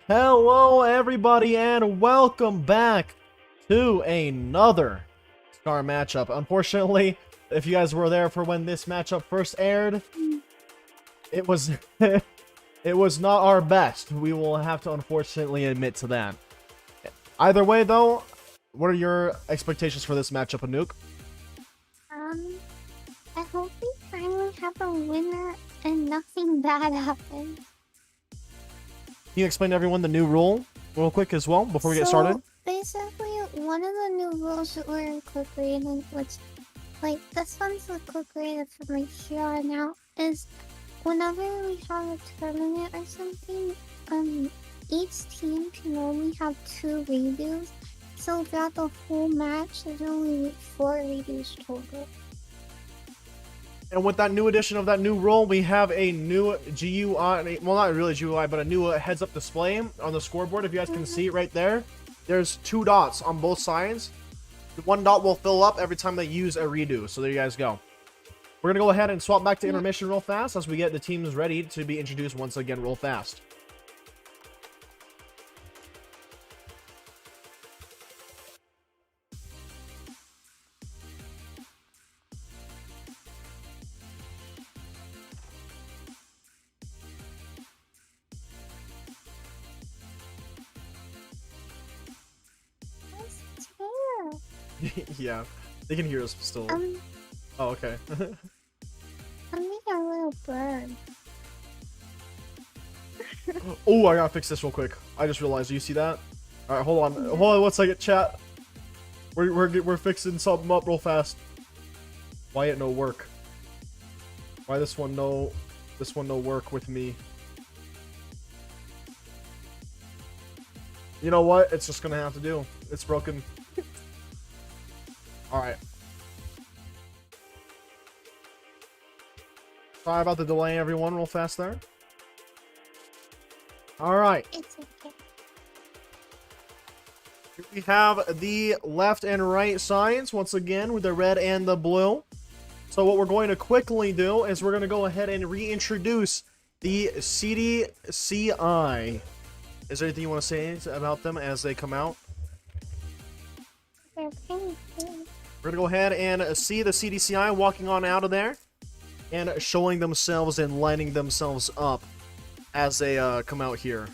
Hello everybody and welcome back to another SCR matchup. Unfortunately, if you guys were there for when this matchup first aired, it was it was not our best. We will have to unfortunately admit to that. Either way though, what are your expectations for this matchup, Anouk? I hope we finally have a winner and nothing bad happens. Can you explain to everyone the new rule real quick as well before we get started? Basically, one of the new rules that were incorporated, which, like, this one's incorporated from like here now, is whenever we have a tournament or something, each team can only have 2 redos. So throughout the whole match, there's only 4 redos total. And with that new addition of that new role, we have a new GUI, well, not really GUI, but a new heads-up display on the scoreboard. If you guys can see it right there, there's 2 dots on both sides. The 1 dot will fill up every time they use a redo. So there you guys go. We're going to go ahead and swap back to intermission real fast as we get the teams ready to be introduced once again real fast. Yeah, they can hear us still. Oh, okay. I'm making a little bird. Oh, I gotta fix this real quick. I just realized. Do you see that? All right, hold on. Hold on 1 second, chat. We're fixing something up real fast. Why it no work? Why this one no work with me? You know what? It's just gonna have to do. It's broken. Alright. Sorry about the delay, everyone, real fast there. Alright. It's okay. Here we have the left and right sides, once again, with the red and the blue. So what we're going to quickly do is we're going to go ahead and reintroduce the CDCI. Is there anything you want to say about them as they come out? They're pretty cool. We're going to go ahead and see the CDCI walking on out of there and showing themselves and lining themselves up as they come out here.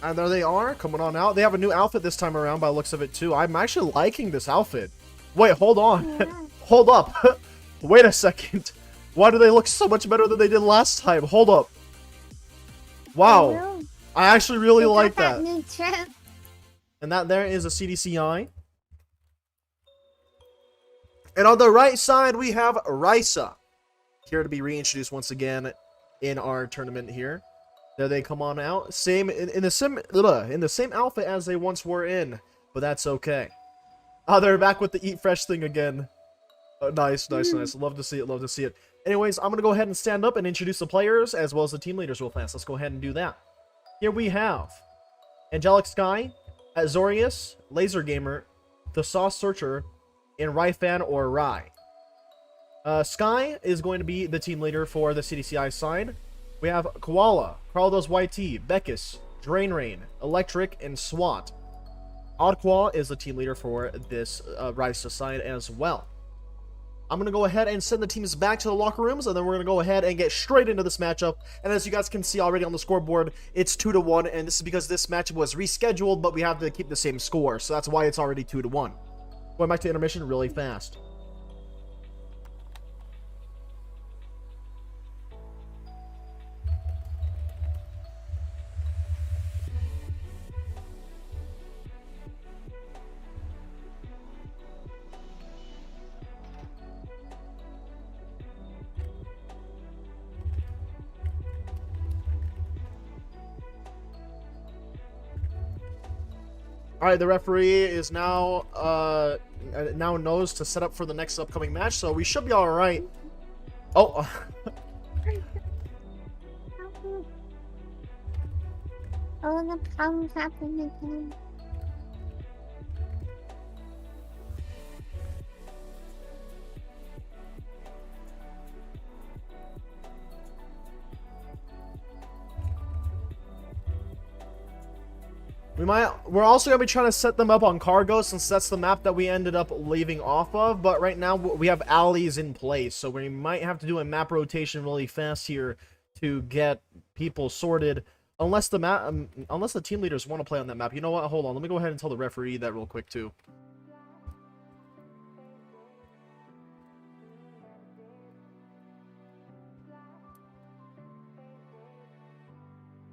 And there they are, coming on out. They have a new outfit this time around by the looks of it too. I'm actually liking this outfit. Wait, hold on. Yeah. Hold up. Wait a second. Why do they look so much better than they did last time? Hold up. Wow. I actually really like that. New trip. And that there is a CDCI. And on the right side, we have RAISA. Here to be reintroduced once again in our tournament here. There they come on out. Same in the same outfit as they once were in. But that's okay. Oh, they're back with the Eat Fresh thing again. Oh, nice. Love to see it. Anyways, I'm going to go ahead and stand up and introduce the players as well as the team leaders real fast. Let's go ahead and do that. Here we have Angelic Sky, Azorius, Laser Gamer, the Sauce Searcher, and Ryfan or Rai. Sky is going to be the team leader for the CDCI side. We have Koala, Carlos YT, Beckus, Drainrain, Electric, and SWAT. Oddquaw is the team leader for this RAISA side as well. I'm going to go ahead and send the teams back to the locker rooms, and then we're going to go ahead and get straight into this matchup. And as you guys can see already on the scoreboard, it's 2-1, and this is because this matchup was rescheduled, but we have to keep the same score, so that's why it's already 2-1. Going back to intermission really fast. All right, the referee is now knows to set up for the next upcoming match, so we should be all right. Oh, Oh, the problems happened again. we're also gonna be trying to set them up on cargo since that's the map that we ended up leaving off of. But right now we have alleys in place, so we might have to do a map rotation really fast here to get people sorted. Unless the team leaders want to play on that map. You know what? Hold on. Let me go ahead and tell the referee that real quick too.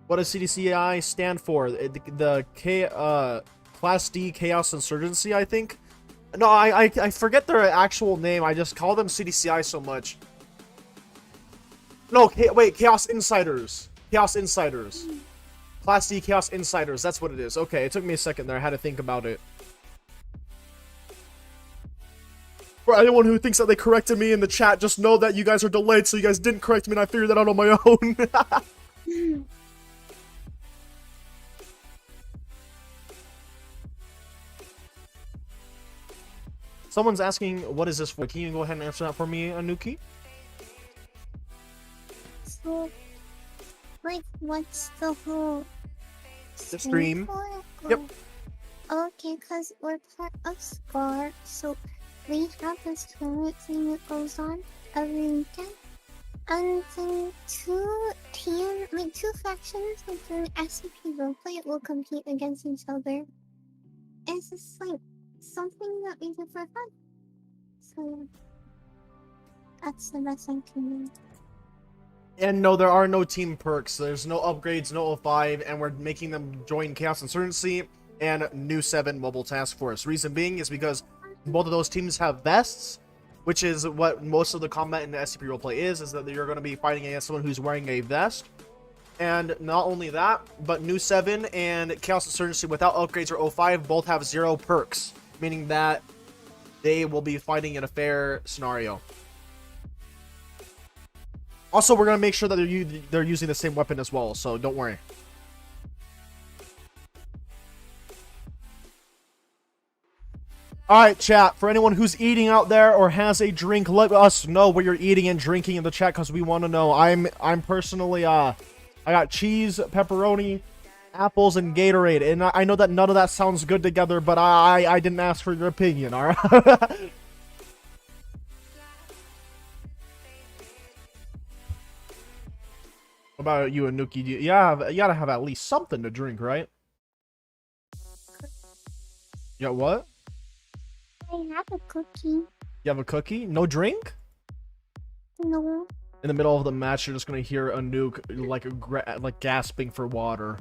What does CDCI stand for? The Class D Chaos Insurgency, I think. No, I forget their actual name. I just call them CDCI so much. No, wait, Chaos Insiders. Chaos Insiders. Class D Chaos Insiders, that's what it is. Okay, it took me a second there. I had to think about it. For anyone who thinks that they corrected me in the chat, just know that you guys are delayed, so you guys didn't correct me, and I figured that out on my own. Someone's asking, what is this for? Can you go ahead and answer that for me, Anuki? So, like, what's the whole stream for? Yep. Okay, because we're part of SCR, so we have this tournament thing that goes on every weekend. And then two factions within SCP Roleplay will compete against each other. It's just like something that we do for fun. So that's the best I can do. And no, there are no team perks. There's no upgrades, no 05, and we're making them join Chaos Insurgency and New 7 Mobile Task Force. Reason being is because both of those teams have vests, which is what most of the combat in the SCP Roleplay is that you're going to be fighting against someone who's wearing a vest. And not only that, but New 7 and Chaos Insurgency without upgrades or 05 both have 0 perks, meaning that they will be fighting in a fair scenario. Also, we're going to make sure that they're using the same weapon as well, so don't worry. Alright, chat, for anyone who's eating out there or has a drink, let us know what you're eating and drinking in the chat, because we want to know. I'm personally, I got cheese, pepperoni, apples, and Gatorade, and I know that none of that sounds good together, but I didn't ask for your opinion, alright? What about you, Anuki? You gotta have at least something to drink, right? Yeah, what? I have a cookie. You have a cookie? No drink? No. In the middle of the match, you're just gonna hear Anuk like gasping for water.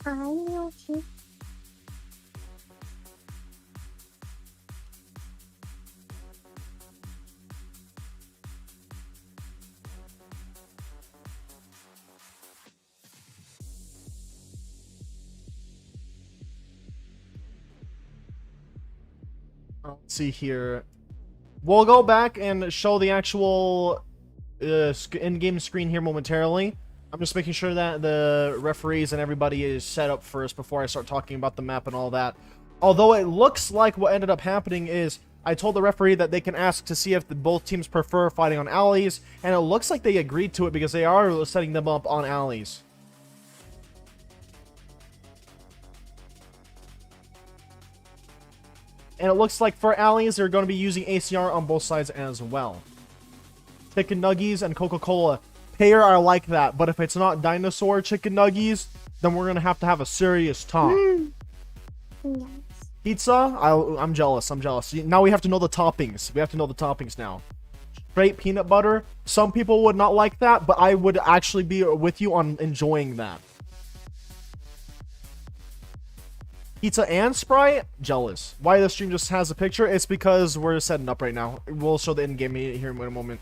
I'm okay. Let's see here. We'll go back and show the actual in-game screen here momentarily. I'm just making sure that the referees and everybody is set up first before I start talking about the map and all that. Although it looks like what ended up happening is I told the referee that they can ask to see if both teams prefer fighting on alleys, and it looks like they agreed to it because they are setting them up on alleys. And it looks like for alleys, they're going to be using ACR on both sides as well. Chicken Nuggies and Coca-Cola. Pair, I like that. But if it's not dinosaur chicken nuggies, then we're going to have a serious talk. Yes. Pizza? I'm jealous. I'm jealous. Now we have to know the toppings. We have to know the toppings now. Straight peanut butter. Some people would not like that, but I would actually be with you on enjoying that. Pizza and Sprite? Jealous. Why the stream just has a picture? It's because we're setting up right now. We'll show the in-game here in a moment.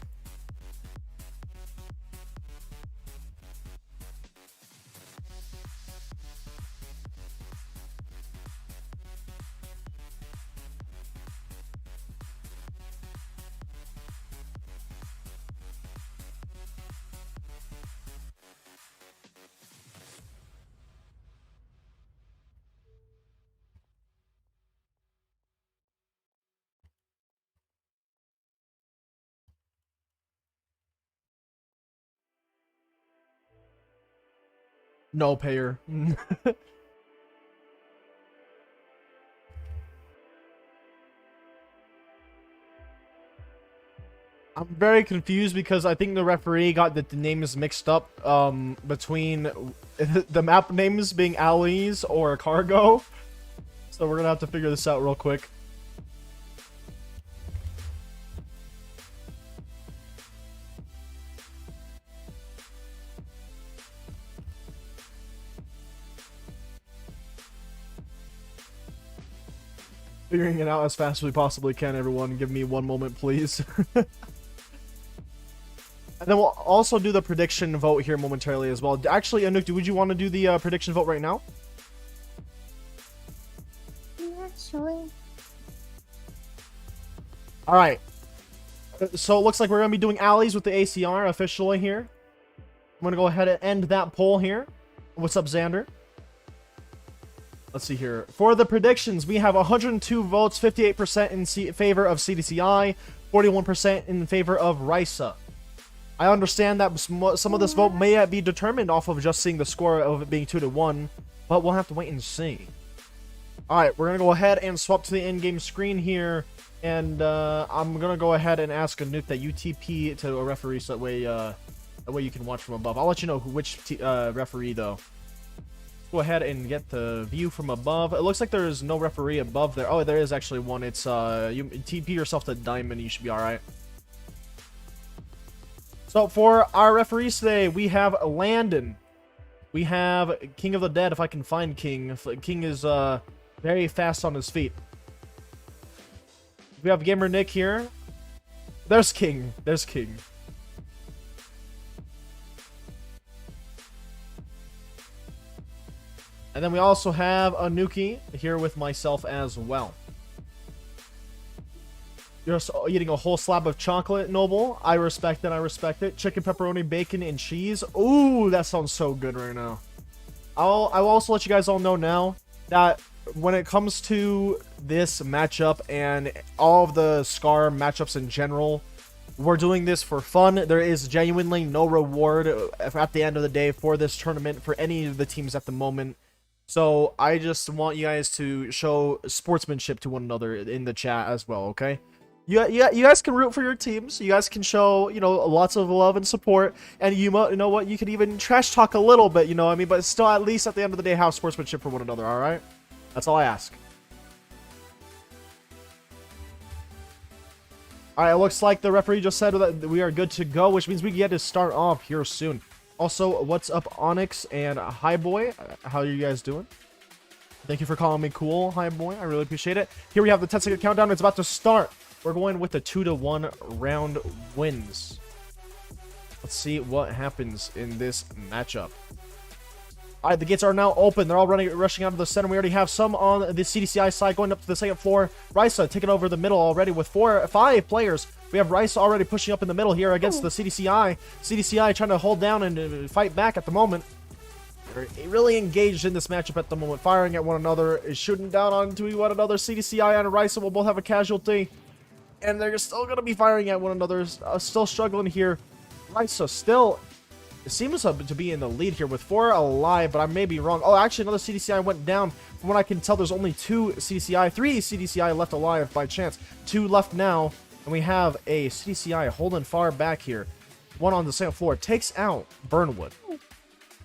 No payer. I'm very confused because I think the referee got the names mixed up between the map names being alleys or cargo. So we're gonna have to figure this out real quick. Figuring it out as fast as we possibly can, everyone. Give me one moment, please. And then we'll also do the prediction vote here momentarily as well. Actually, Anouk, would you want to do the prediction vote right now? Yeah, sure. All right. So it looks like we're going to be doing alleys with the ACR officially here. I'm going to go ahead and end that poll here. What's up, Xander? Let's see here. For the predictions, we have 102 votes, 58% in favor of CDCI, 41% in favor of RAISA. I understand that some of this vote may be determined off of just seeing the score of it being 2-1, but we'll have to wait and see. Alright, we're going to go ahead and swap to the in-game screen here, and I'm going to go ahead and ask Anouk that you TP to a referee so that way you can watch from above. I'll let you know which referee, though. Go ahead and get the view from above. It looks like there's no referee above there. Oh, there is actually one. It's you TP yourself to Diamond, you should be alright. So for our referees today, we have Landon. We have King of the Dead, if I can find King. King is very fast on his feet. We have Gamer Nick here. There's King. There's King. And then we also have Anuki here with myself as well. You're eating a whole slab of chocolate, Noble. I respect it, I respect it. Chicken, pepperoni, bacon, and cheese. Ooh, that sounds so good right now. I will also let you guys all know now that when it comes to this matchup and all of the SCAR matchups in general, we're doing this for fun. There is genuinely no reward at the end of the day for this tournament for any of the teams at the moment. So I just want you guys to show sportsmanship to one another in the chat as well, okay? You guys can root for your teams. You guys can show, you know, lots of love and support. And you know what? You can even trash talk a little bit, you know what I mean? But still, at least at the end of the day, have sportsmanship for one another, all right? That's all I ask. All right, it looks like the referee just said that we are good to go, which means we get to start off here soon. Also, what's up, Onyx and Hi Boy? How are you guys doing? Thank you for calling me cool, Hi Boy. I really appreciate it. Here we have the 10-second countdown. It's about to start. We're going with the 2-1 round wins. Let's see what happens in this matchup. All right, the gates are now open. They're all rushing out of the center. We already have some on the CDCI side going up to the second floor. RAISA taking over the middle already with 5 players. We have RAISA already pushing up in the middle here against the CDCI. CDCI trying to hold down and fight back at the moment. They're really engaged in this matchup at the moment, firing at one another, shooting down onto one another. CDCI and RAISA will both have a casualty. And they're still going to be firing at one another. Still struggling here. RAISA still seems to be in the lead here with 4 alive, but I may be wrong. Oh, actually, another CDCI went down. From what I can tell, there's only 3 CDCI left alive by chance. 2 left now. And we have a CDCI holding far back here. One on the second floor. Takes out Burnwood.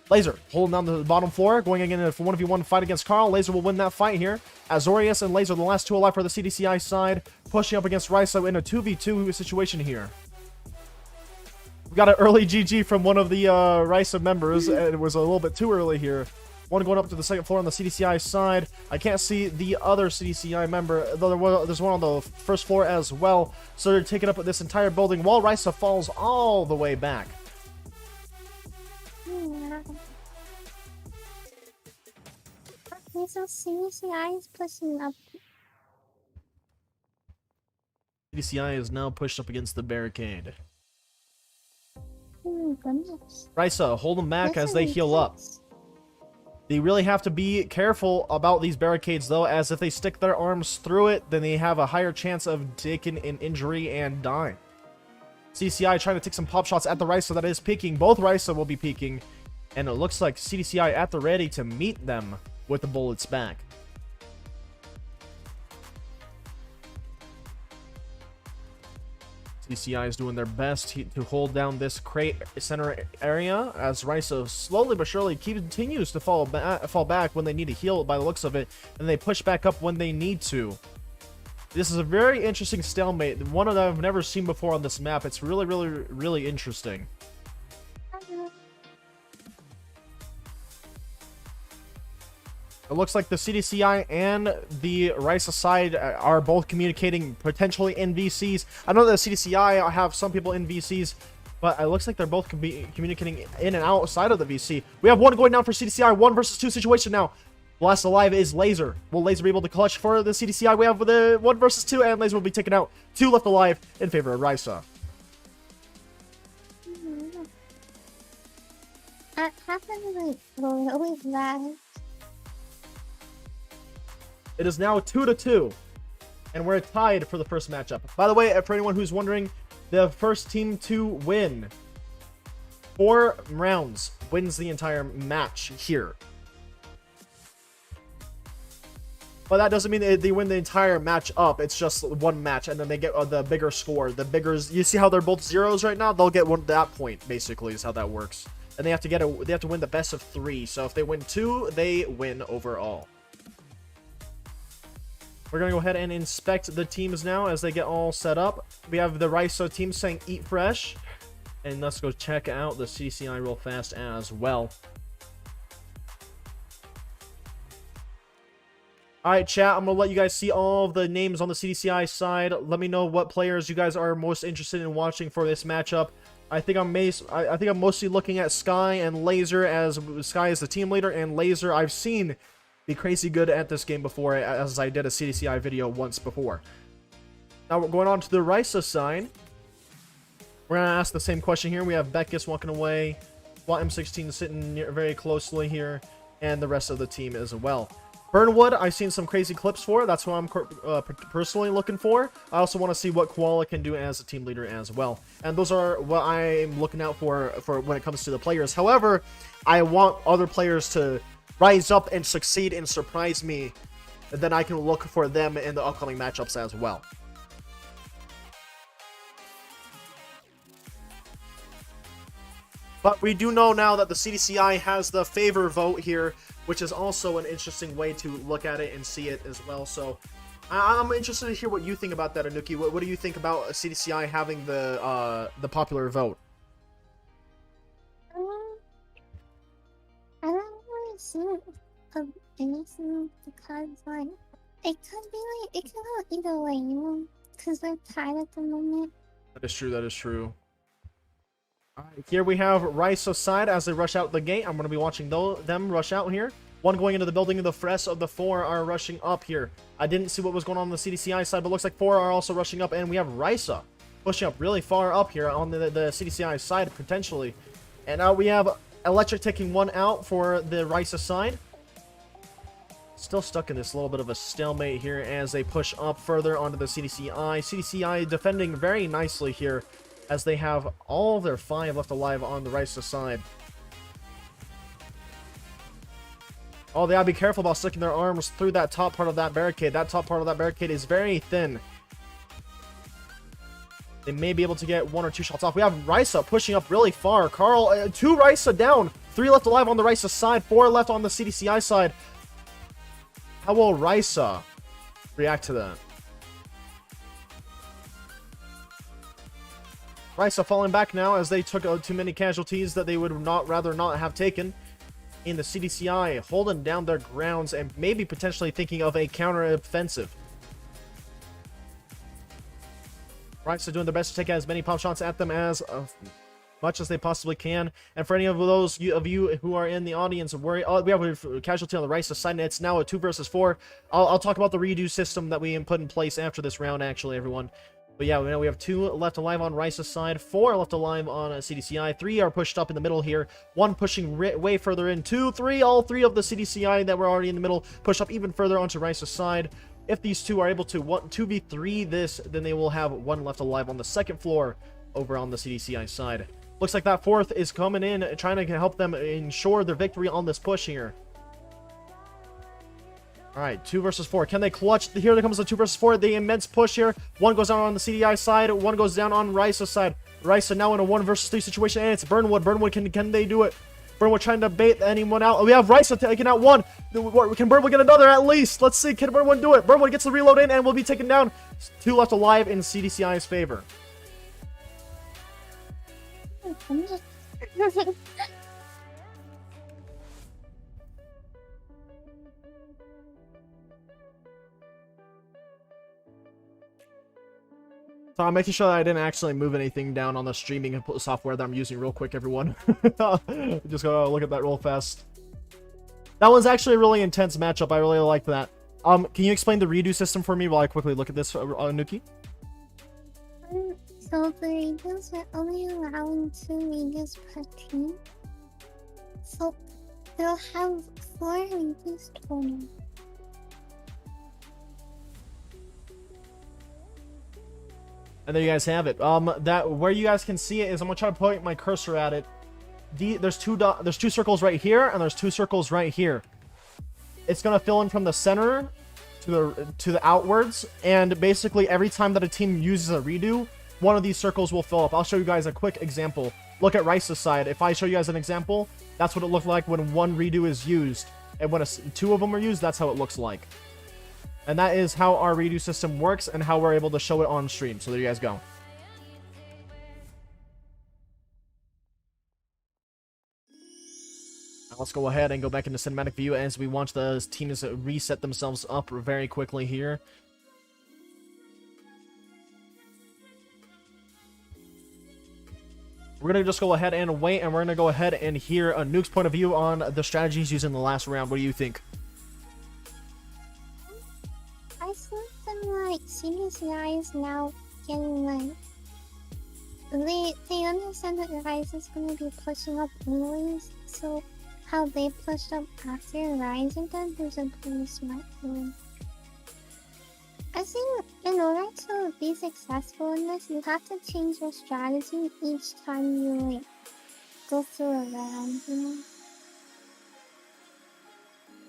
Laser holding down the bottom floor. Going again for 1v1 fight against Carl. Laser will win that fight here. Azorius and Laser, the last 2 alive for the CDCI side. Pushing up against RAISA in a 2v2 situation here. We got an early GG from one of the RAISA members. It was a little bit too early here. One going up to the second floor on the CDCI side. I can't see the other CDCI member, though there's one on the first floor as well. So they're taking up this entire building while RAISA falls all the way back. Yeah. Okay, so CDCI is pushing up. CDCI is now pushed up against the barricade. Oh, goodness. RAISA, hold them back as they heal up. Intense. They really have to be careful about these barricades, though, as if they stick their arms through it, then they have a higher chance of taking an injury and dying. CDCI trying to take some pop shots at the RAISA that is peeking. Both RAISA will be peeking, and it looks like CDCI at the ready to meet them with the bullets back. CDCI is doing their best to hold down this crate center area as RAISA slowly but surely continues to fall back when they need to heal by the looks of it, and they push back up when they need to. This is a very interesting stalemate, one that I've never seen before on this map. It's really interesting. It looks like the CDCI and the RAISA side are both communicating potentially in VCs. I know that the CDCI have some people in VCs, but it looks like they're both communicating in and outside of the VC. We have one going down for CDCI, 1 versus 2 situation now. Last alive is Laser. Will Laser be able to clutch for the CDCI? We have the 1 versus 2, and Laser will be taken out. 2 left alive in favor of RAISA. That happened like really fast. It is now 2-2, and we're tied for the first matchup. By the way, for anyone who's wondering, the first team to win 4 rounds wins the entire match here. But that doesn't mean they win the entire match up. It's just one match, and then they get the bigger score. The bigger, you see how they're both zeros right now? They'll get that point, basically, is how that works. And they have to win the best of 3. So if they win 2, they win overall. We're going to go ahead and inspect the teams now as they get all set up. We have the RAISA team saying eat fresh. And let's go check out the CDCI real fast as well. Alright, chat, I'm going to let you guys see all of the names on the CDCI side. Let me know what players you guys are most interested in watching for this matchup. I think I'm mostly looking at Sky and Laser, as Sky is the team leader, and Laser I've seen be crazy good at this game before, as I did a CDCI video once before. Now we're going on to the RAISA side. We're going to ask the same question here. We have Beckus walking away, while M16 sitting very closely here, and the rest of the team as well. Burnwood, I've seen some crazy clips for. That's what I'm personally looking for. I also want to see what Koala can do as a team leader as well. And those are what I'm looking out for when it comes to the players. However, I want other players to rise up and succeed and surprise me. And then I can look for them in the upcoming matchups as well. But we do know now that the CDCI has the favor vote here, which is also an interesting way to look at it and see it as well. So I'm interested to hear what you think about that, Anuki. What do you think about CDCI having the popular vote? I don't really see anything because like it could go either way, you know, because we're tied at the moment. That is true. That is true. Alright, here we have RAISA side as they rush out the gate. I'm going to be watching them rush out here. 1 going into the building, and the rest of the 4 are rushing up here. I didn't see what was going on the CDCI side, but looks like 4 are also rushing up, and we have RAISA pushing up really far up here on the CDCI side, potentially. And now we have Electric taking 1 out for the RAISA side. Still stuck in this little bit of a stalemate here as they push up further onto the CDCI. CDCI defending very nicely here, as they have all of their 5 left alive on the RAISA side. Oh, they gotta be careful about sticking their arms through that top part of that barricade. That top part of that barricade is very thin. They may be able to get 1 or 2 shots off. We have RAISA pushing up really far. Carl, 2 RAISA down. 3 left alive on the RAISA side. 4 left on the CDCI side. How will RAISA react to that? RAISA falling back now as they took too many casualties that they would rather not have taken. In the CDCI, holding down their grounds and maybe potentially thinking of a counter-offensive. RAISA doing their best to take as many pop shots at them as much as they possibly can. And for any of those of you who are in the audience, we have a casualty on the RAISA side, and it's now a 2 versus 4. I'll talk about the redo system that we put in place after this round, actually, everyone. But yeah, we have 2 left alive on RAISA's side, 4 left alive on CDCI, 3 are pushed up in the middle here, 1 pushing way further in, 2, 3, all 3 of the CDCI that were already in the middle push up even further onto RAISA's side. If these 2 are able to 2v3 this, then they will have 1 left alive on the second floor over on the CDCI side. Looks like that 4th is coming in, trying to help them ensure their victory on this push here. Alright, 2 versus 4. Can they clutch? Here comes the 2 versus 4. The immense push here. 1 goes down on the CDI side. 1 goes down on RAISA's side. RAISA now in a 1 versus 3 situation. And it's Burnwood. Burnwood, can they do it? Burnwood trying to bait anyone out. We have RAISA taking out 1. Can Burnwood get another at least? Let's see. Can Burnwood do it? Burnwood gets the reload in and will be taken down. 2 left alive in CDCI's favor. So I'm making sure that I didn't actually move anything down on the streaming software that I'm using real quick, everyone. Just gotta look at that real fast. That was actually a really intense matchup. I really liked that. Can you explain the redo system for me while I quickly look at this, Nuki? So the redos are only allowing 2 redos per team. So they'll have 4 redos total. And there you guys have it. That where you guys can see it is, I'm gonna try to point my cursor at it. There's two circles right here, and there's 2 circles right here. It's gonna fill in from the center to the outwards, and basically every time that a team uses a redo, one of these circles will fill up. I'll show you guys a quick example. Look at RAISA's side. If I show you guys an example, that's what it looked like when 1 redo is used, and when 2 of them are used, that's how it looks like. And that is how our redo system works and how we're able to show it on stream. So there you guys go. Now let's go ahead and go back into cinematic view as we watch the teams reset themselves up very quickly here. We're going to just go ahead and wait, and we're going to go ahead and hear a Nuke's point of view on the strategies used in the last round. What do you think? I think that like CDCI is now getting like they understand that RAISA is gonna be pushing up anyways, so how they pushed up after RAISA did was a pretty smart move. I think in order to be successful in this, you have to change your strategy each time you like go through a round, you know?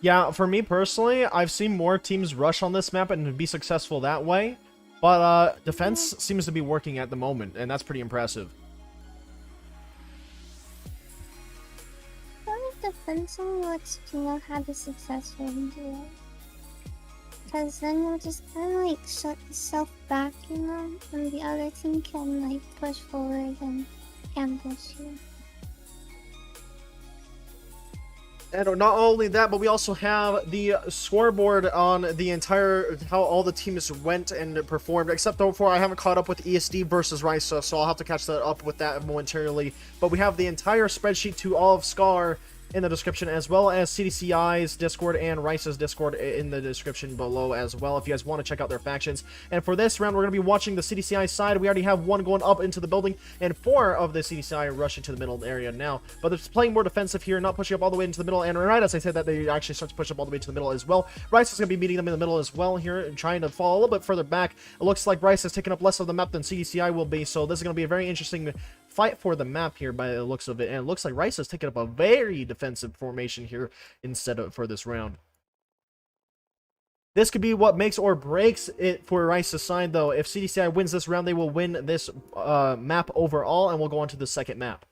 Yeah, for me personally, I've seen more teams rush on this map and be successful that way. But defense seems to be working at the moment, and that's pretty impressive. I think defense only lets you know how to successfully do it. Because then you'll just kind of like shut yourself back, you know? And the other team can like push forward and ambush you. And not only that, but we also have the scoreboard on the entire, how all the teams went and performed, except for I haven't caught up with ESD versus RAISA, so I'll have to catch that up with that momentarily. But we have the entire spreadsheet to all of SCR in the description, as well as CDCI's Discord and RAISA's Discord in the description below as well, if you guys want to check out their factions. And for this round, we're going to be watching the CDCI side. We already have 1 going up into the building, and 4 of the CDCI rushing to the middle area now. But they're playing more defensive here, not pushing up all the way into the middle. And right as I said that, they actually start to push up all the way to the middle as well. RAISA's going to be meeting them in the middle as well here, and trying to fall a little bit further back. It looks like RAISA's taking up less of the map than CDCI will be, so this is going to be a very interesting fight for the map here by the looks of it. And it looks like RAISA's taking up a very defensive formation here instead of for this round. This could be what makes or breaks it for RAISA's side, though. If CDCI wins this round, they will win this map overall, and we'll go on to the second map.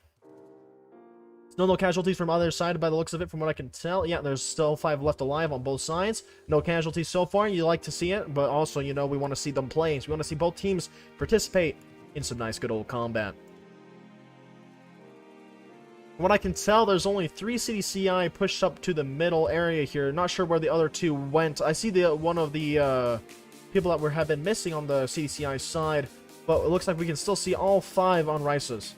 Still no casualties from either side by the looks of it, from what I can tell. Yeah, there's still 5 left alive on both sides. No casualties so far. You like to see it, but also, you know, we want to see them play. So we want to see both teams participate in some nice good old combat. From what I can tell, there's only 3 CDCI pushed up to the middle area here. Not sure where the other 2 went. I see the one of the people that have been missing on the CDCI side, but it looks like we can still see all 5 on RAISA's.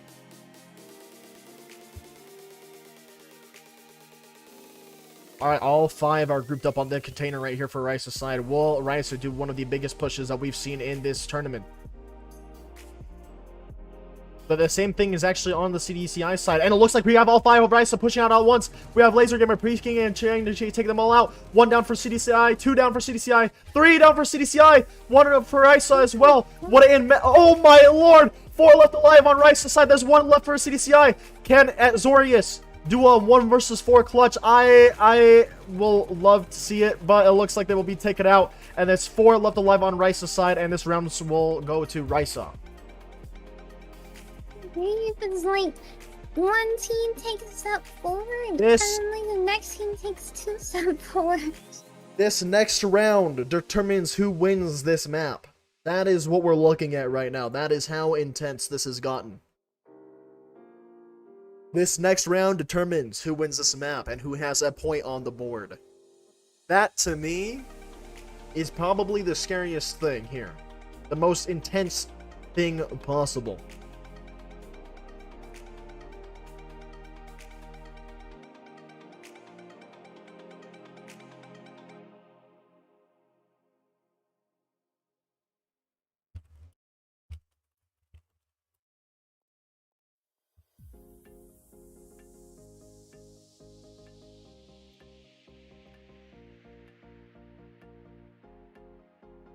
Alright, all 5 are grouped up on the container right here for RAISA's side. Will RAISA do one of the biggest pushes that we've seen in this tournament? But the same thing is actually on the CDCI side. And it looks like we have all 5 of RAISA pushing out at once. We have Laser Gamer, Pre-King, and trying to take them all out. 1 down for CDCI, 2 down for CDCI, 3 down for CDCI, 1 up for RAISA as well. What an oh my lord! 4 left alive on RAISA's side. There's 1 left for CDCI. Can Azorius do a 1 versus 4 clutch? I will love to see it, but it looks like they will be taken out. And there's 4 left alive on RAISA's side, and this round will go to RAISA. It's like 1 team takes a step forward, and then like the next team takes 2 steps forward. This next round determines who wins this map. That is what we're looking at right now. That is how intense this has gotten. This next round determines who wins this map and who has a point on the board. That, to me, is probably the scariest thing here. The most intense thing possible.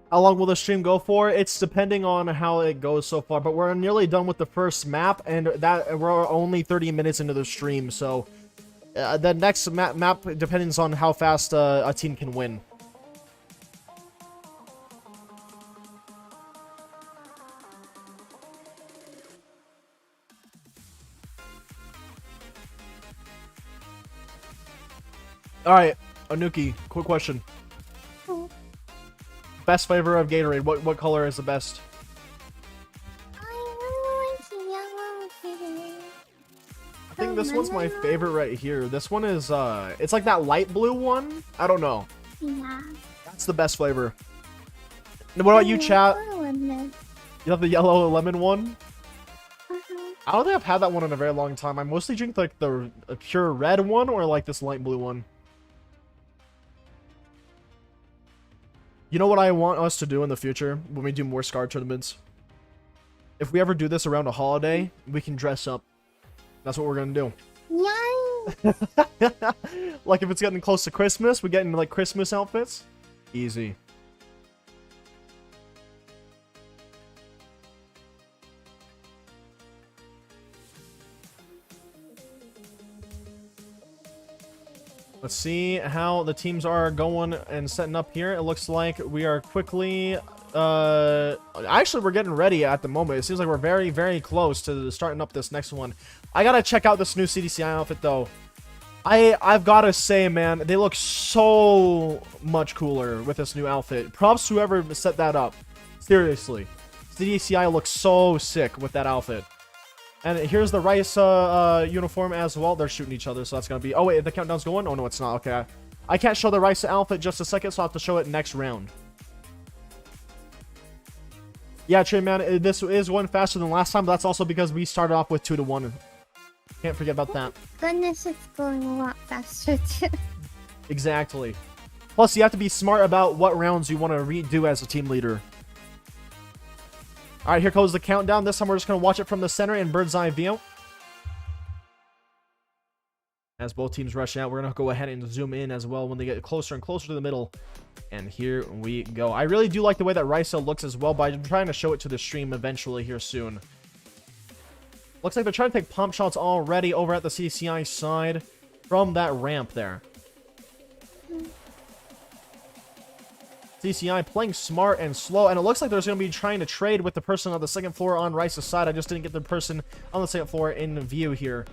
How long will the stream go for? It's depending on how it goes so far, but we're nearly done with the first map, and that we're only 30 minutes into the stream, so the next map depends on how fast a team can win. Alright, Anuki, quick question. Best flavor of Gatorade. What color is the best? I really like yellow Gatorade. I think this one's my favorite right here. This one is it's like that light blue one. I don't know. Yeah. That's the best flavor. And what about you, chat? Lemon. You have the yellow lemon one? Uh-huh. I don't think I've had that one in a very long time. I mostly drink like the pure red one or like this light blue one. You know what I want us to do in the future when we do more SCAR tournaments? If we ever do this around a holiday, we can dress up. That's what we're gonna do. Yay! Like if it's getting close to Christmas, we get into like Christmas outfits. Easy. Let's see how the teams are going and setting up here. It looks like we are quickly... actually, we're getting ready at the moment. It seems like we're very, very close to starting up this next one. I gotta check out this new CDCI outfit, though. I've gotta say, man, they look so much cooler with this new outfit. Props to whoever set that up. Seriously. CDCI looks so sick with that outfit. And here's the RAISA uniform as well. They're shooting each other, so that's gonna be... Oh, wait, the countdown's going? Oh, no, it's not. Okay. I can't show the RAISA outfit just a second, so I'll have to show it next round. Yeah, Trey, man, this is one faster than last time, but that's also because we started off with 2-1. Can't forget about that. Goodness, it's going a lot faster, too. Exactly. Plus, you have to be smart about what rounds you want to redo as a team leader. Alright, here goes the countdown. This time we're just going to watch it from the center in bird's eye view. As both teams rush out, we're going to go ahead and zoom in as well when they get closer and closer to the middle. And here we go. I really do like the way that RAISA looks as well, but I'm trying to show it to the stream eventually here soon. Looks like they're trying to take pump shots already over at the CDCI side from that ramp there. CDCI playing smart and slow, and it looks like they're going to be trying to trade with the person on the second floor on RAISA's side. I just didn't get the person on the second floor in view here.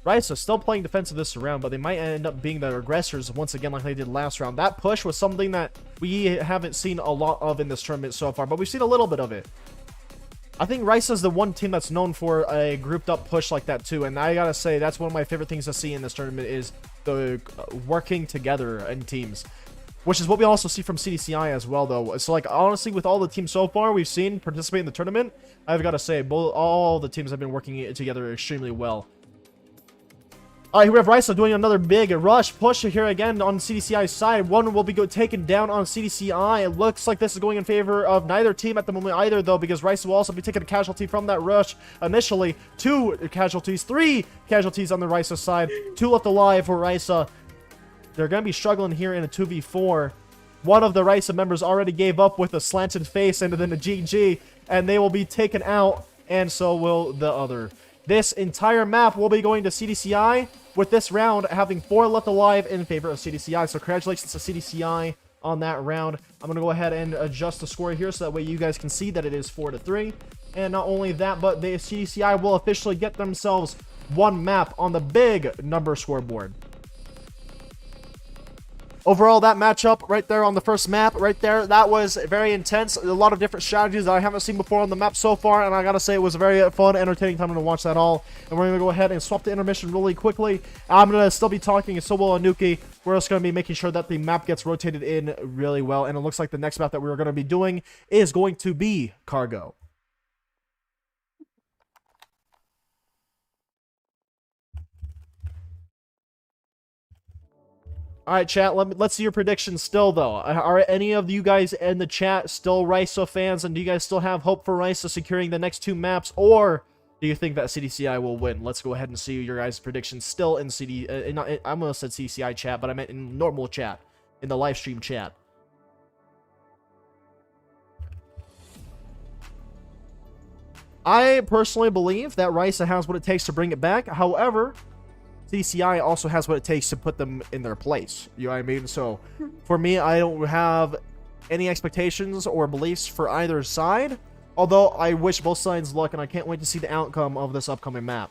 RAISA still playing defensive this round, but they might end up being the aggressors once again like they did last round. That push was something that we haven't seen a lot of in this tournament so far, but we've seen a little bit of it. I think RAISA is the one team that's known for a grouped up push like that too, and I gotta say that's one of my favorite things to see in this tournament is the working together in teams. Which is what we also see from CDCI as well, though. So, like, honestly, with all the teams so far we've seen participate in the tournament, I've got to say, all the teams have been working together extremely well. Alright, here we have RAISA doing another big rush push here again on CDCI's side. One will be taken down on CDCI. It looks like this is going in favor of neither team at the moment either, though, because RAISA will also be taking a casualty from that rush initially. 2 casualties, 3 casualties on the RAISA side. 2 left alive for RAISA. They're going to be struggling here in a 2v4. One of the RAISA members already gave up with a slanted face and then a GG, and they will be taken out, and so will the other. This entire map will be going to CDCI, with this round having 4 left alive in favor of CDCI. So congratulations to CDCI on that round. I'm going to go ahead and adjust the score here so that way you guys can see that it is 4-3. And not only that, but the CDCI will officially get themselves 1 map on the big number scoreboard. Overall, that matchup right there on the first map, right there, that was very intense. A lot of different strategies that I haven't seen before on the map so far, and I gotta say it was a very fun, entertaining time to watch that all. And we're gonna go ahead and swap the intermission really quickly. I'm gonna still be talking, and so will Anuki. We're just gonna be making sure that the map gets rotated in really well, and it looks like the next map that we're gonna be doing is going to be Cargo. All right, chat. Let's see your predictions still, though. Are any of you guys in the chat still RAISA fans, and do you guys still have hope for RAISA securing the next 2 maps, or do you think that CDCI will win? Let's go ahead and see your guys' predictions still in I almost said CDCI chat, but I meant in normal chat, in the live stream chat. I personally believe that RAISA has what it takes to bring it back. However, CDCI also has what it takes to put them in their place. You know what I mean? So, for me, I don't have any expectations or beliefs for either side. Although, I wish both sides luck, and I can't wait to see the outcome of this upcoming map.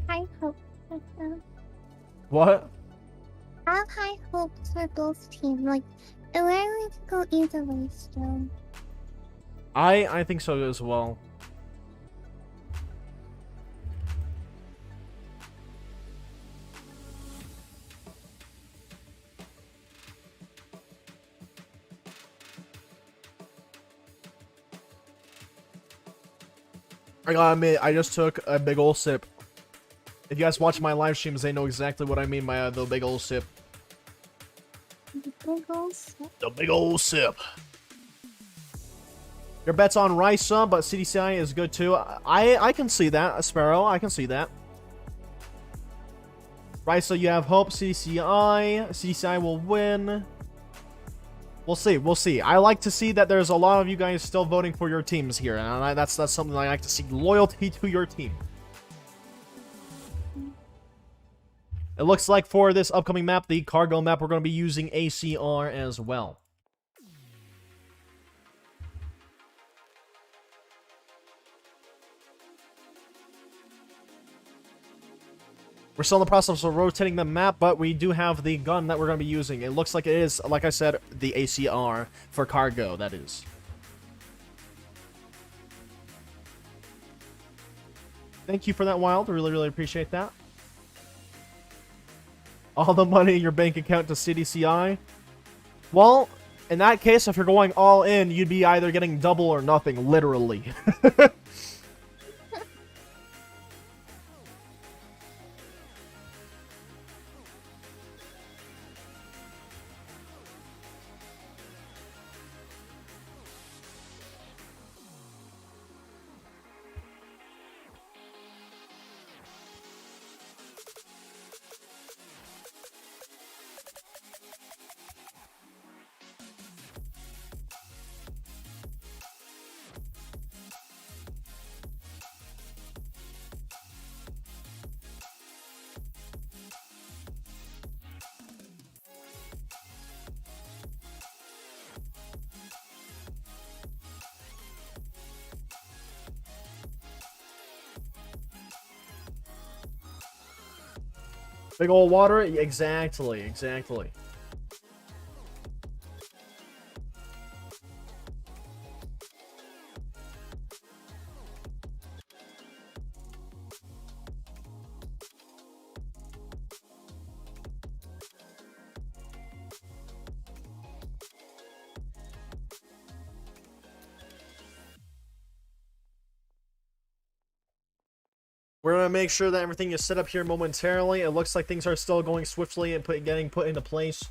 High hopes for them. What? I have high hopes for both teams. Like, it really could go either way still. I think so as well. I gotta admit, I just took a big ol' sip. If you guys watch my live streams, they know exactly what I mean by the big ol' sip. The big ol' sip. The big ol' sip. Your bet's on RAISA, but CDCI is good too. I can see that, Sparrow. I can see that. RAISA, you have hope. CDCI will win. We'll see. We'll see. I like to see that there's a lot of you guys still voting for your teams here, and that's something I like to see. Loyalty to your team. It looks like for this upcoming map, the cargo map, we're going to be using ACR as well. We're still in the process of rotating the map, but we do have the gun that we're going to be using. It looks like it is, like I said, the ACR for cargo, that is. Thank you for that, Wild. I really, really appreciate that. All the money in your bank account to CDCI? Well, in that case, if you're going all in, you'd be either getting double or nothing, literally. Big old water? Exactly, exactly. We're going to make sure that everything is set up here momentarily. It looks like things are still going swiftly and getting put into place.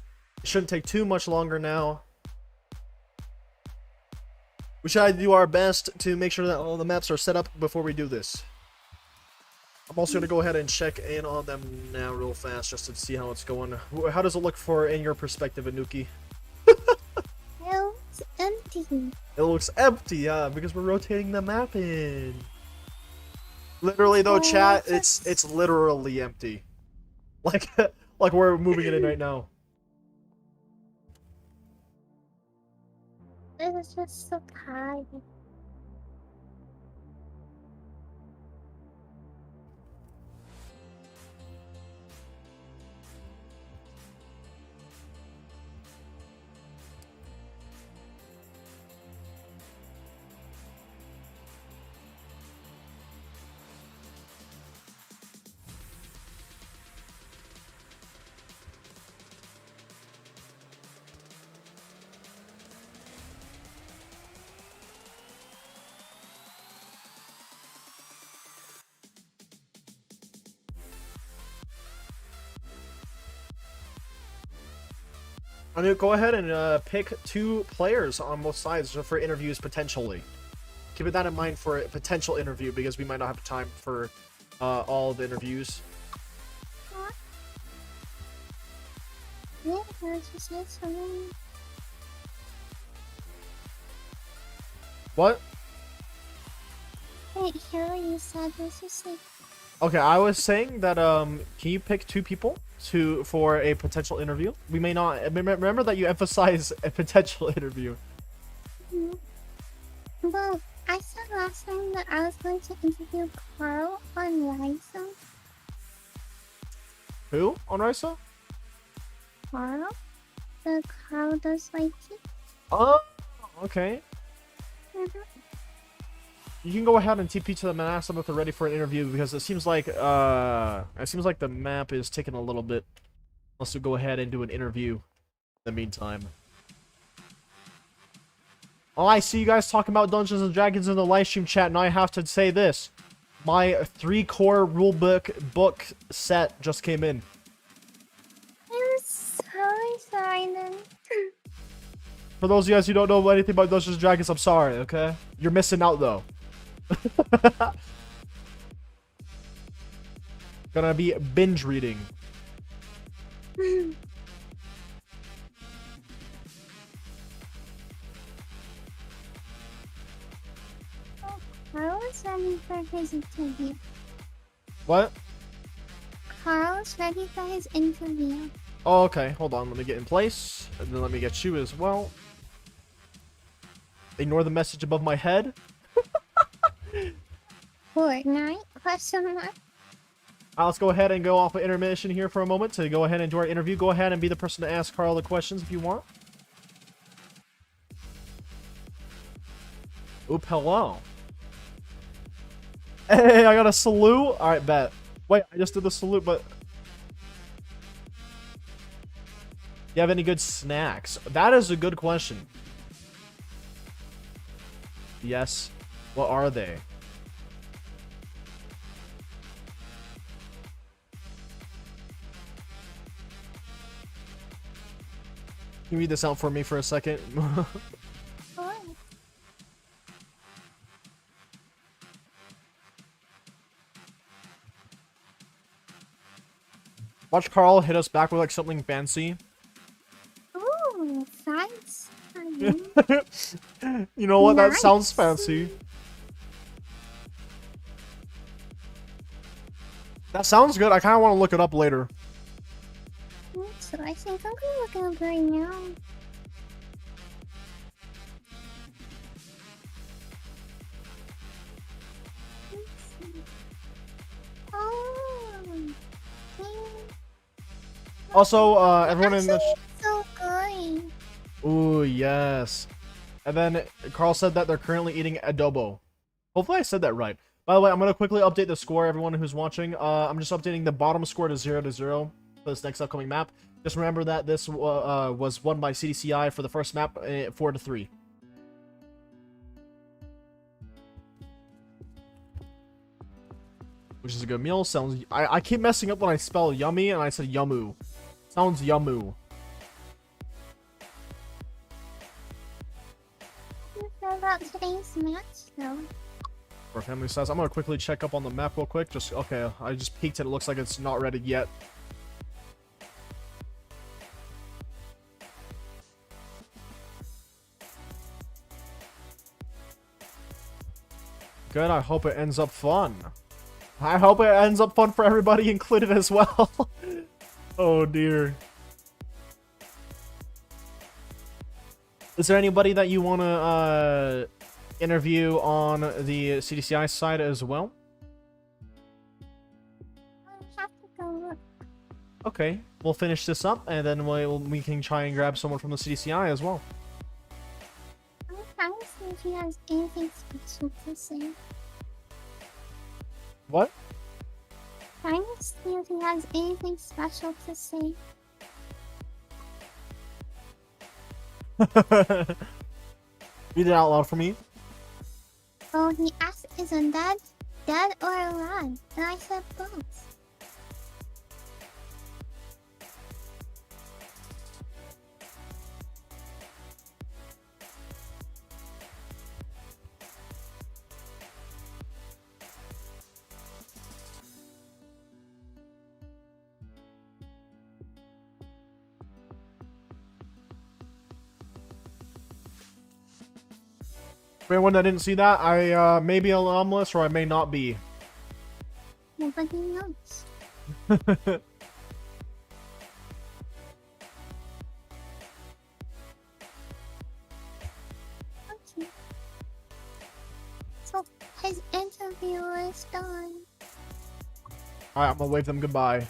It shouldn't take too much longer now. We try to do our best to make sure that all the maps are set up before we do this. I'm also going to go ahead and check in on them now real fast just to see how it's going. How does it look in your perspective, Anuki? It looks empty. It looks empty, yeah, because we're rotating the map in. Literally though, chat, it's literally empty. Like, like we're moving it in right now. This is just so tired. I'm gonna go ahead and pick 2 players on both sides for interviews potentially. Keep that in mind for a potential interview because we might not have time for all the interviews. What? Yeah, I was just saying something. What? Wait, hear what you said. This is like. Okay, I was saying that can you pick 2 people for a potential interview? We may not remember that you emphasize a potential interview. Well, I said last time that I was going to interview Carl on RAISA. Who on RAISA? Carl? The Carl does like it. Oh, okay. Mhm. You can go ahead and TP to them and ask them if they're ready for an interview because it seems like the map is taking a little bit. Let's go ahead and do an interview in the meantime. Oh, I see you guys talking about Dungeons and Dragons in the live stream chat, and I have to say this. My 3-core rulebook set just came in. I'm so excited. For those of you guys who don't know anything about Dungeons and Dragons, I'm sorry, okay? You're missing out though. Gonna be binge reading. Carl's ready for his interview. What? Carl's ready for his interview. Oh, okay. Hold on. Let me get in place. And then let me get you as well. Ignore the message above my head. Fortnite? Question mark? Let's go ahead and go off of intermission here for a moment to go ahead and do our interview. Go ahead and be the person to ask Carl the questions if you want. Oop, hello. Hey, I got a salute. Alright, bet. Wait, I just did the salute, but... You have any good snacks? That is a good question. Yes. What are they? Can you read this out for me for a second? What? Watch Carl hit us back with like something fancy. Ooh, thanks. You know what? That sounds Nice. fancy. That sounds good. I kind of want to look it up later. So I think I'm gonna look it up right now. Let's see. Oh, dang. Also, everyone in the... Actually, it's so good. Ooh, yes. And then Carl said that they're currently eating adobo. Hopefully I said that right. By the way, I'm going to quickly update the score, everyone who's watching. I'm just updating the bottom score to 0-0 for this next upcoming map. Just remember that this was won by CDCI for the first map, 4-3. Which is a good meal. Sounds... I keep messing up when I spell yummy, and I said yumu. Sounds yumu. What about today's match, though? For family size, I'm gonna quickly check up on the map real quick. Just okay. I just peeked it. It looks like it's not ready yet. Good. I hope it ends up fun. I hope it ends up fun for everybody included as well. Oh dear. Is there anybody that you want to interview on the CDCI side as well? I have to go look. Okay, we'll finish this up and then we can try and grab someone from the CDCI as well. I'm trying to see if he has anything special to say. What? Trying to see if he has anything special to say. Read it out loud for me. Oh, he asked, is a dead or alive? And I said both. For anyone that didn't see that, I may be anomalous or I may not be. Nobody knows. Okay. So his interview is done. Alright, I'm gonna wave them goodbye.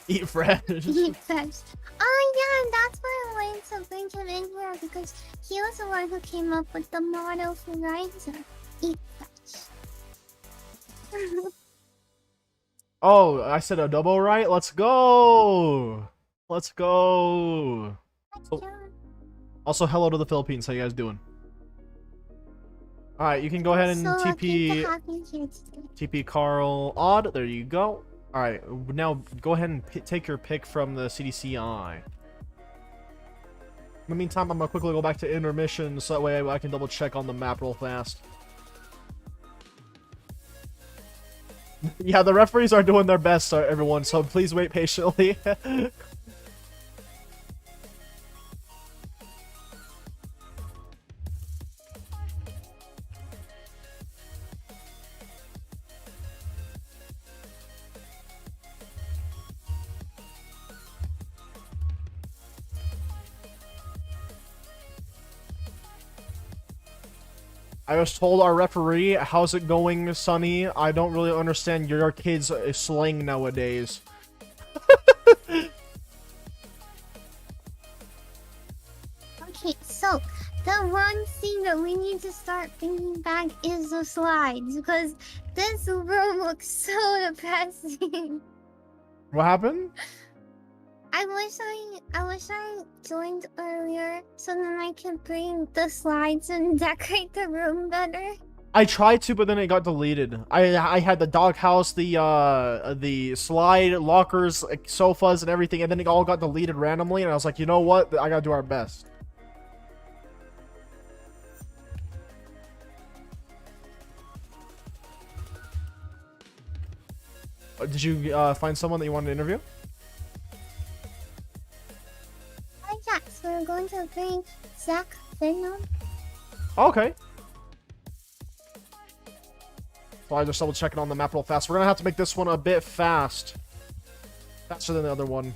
Eat fresh. Eat fresh. Oh yeah, that's why I wanted to bring him in here, because he was the one who came up with the motto for RAISA. Eat fresh. Oh, I said a double right? Let's go! Let's go! Also, hello to the Philippines. How you guys doing? Alright, you can go ahead and So good to TP have you here today. TP Carl Odd. There you go. Alright, now go ahead and take your pick from the CDCI. In the meantime, I'm gonna quickly go back to intermission so that way I can double check on the map real fast. Yeah, the referees are doing their best, everyone, so please wait patiently. I was told our referee, how's it going, Sonny? I don't really understand your kids' slang nowadays. Okay, so the one thing that we need to start bringing back is the slides, because this room looks so depressing. What happened? I wish I joined earlier so then I could bring the slides and decorate the room better. I tried to, but then it got deleted. I had the doghouse, the slide, lockers, like, sofas, and everything, and then it all got deleted randomly, and I was like, you know what? I gotta do our best. Did you find someone that you wanted to interview? Yes, we're going to bring Zach Venom. Okay. So I just double checking on the map real fast. We're gonna have to make this one a bit fast. Faster than the other one.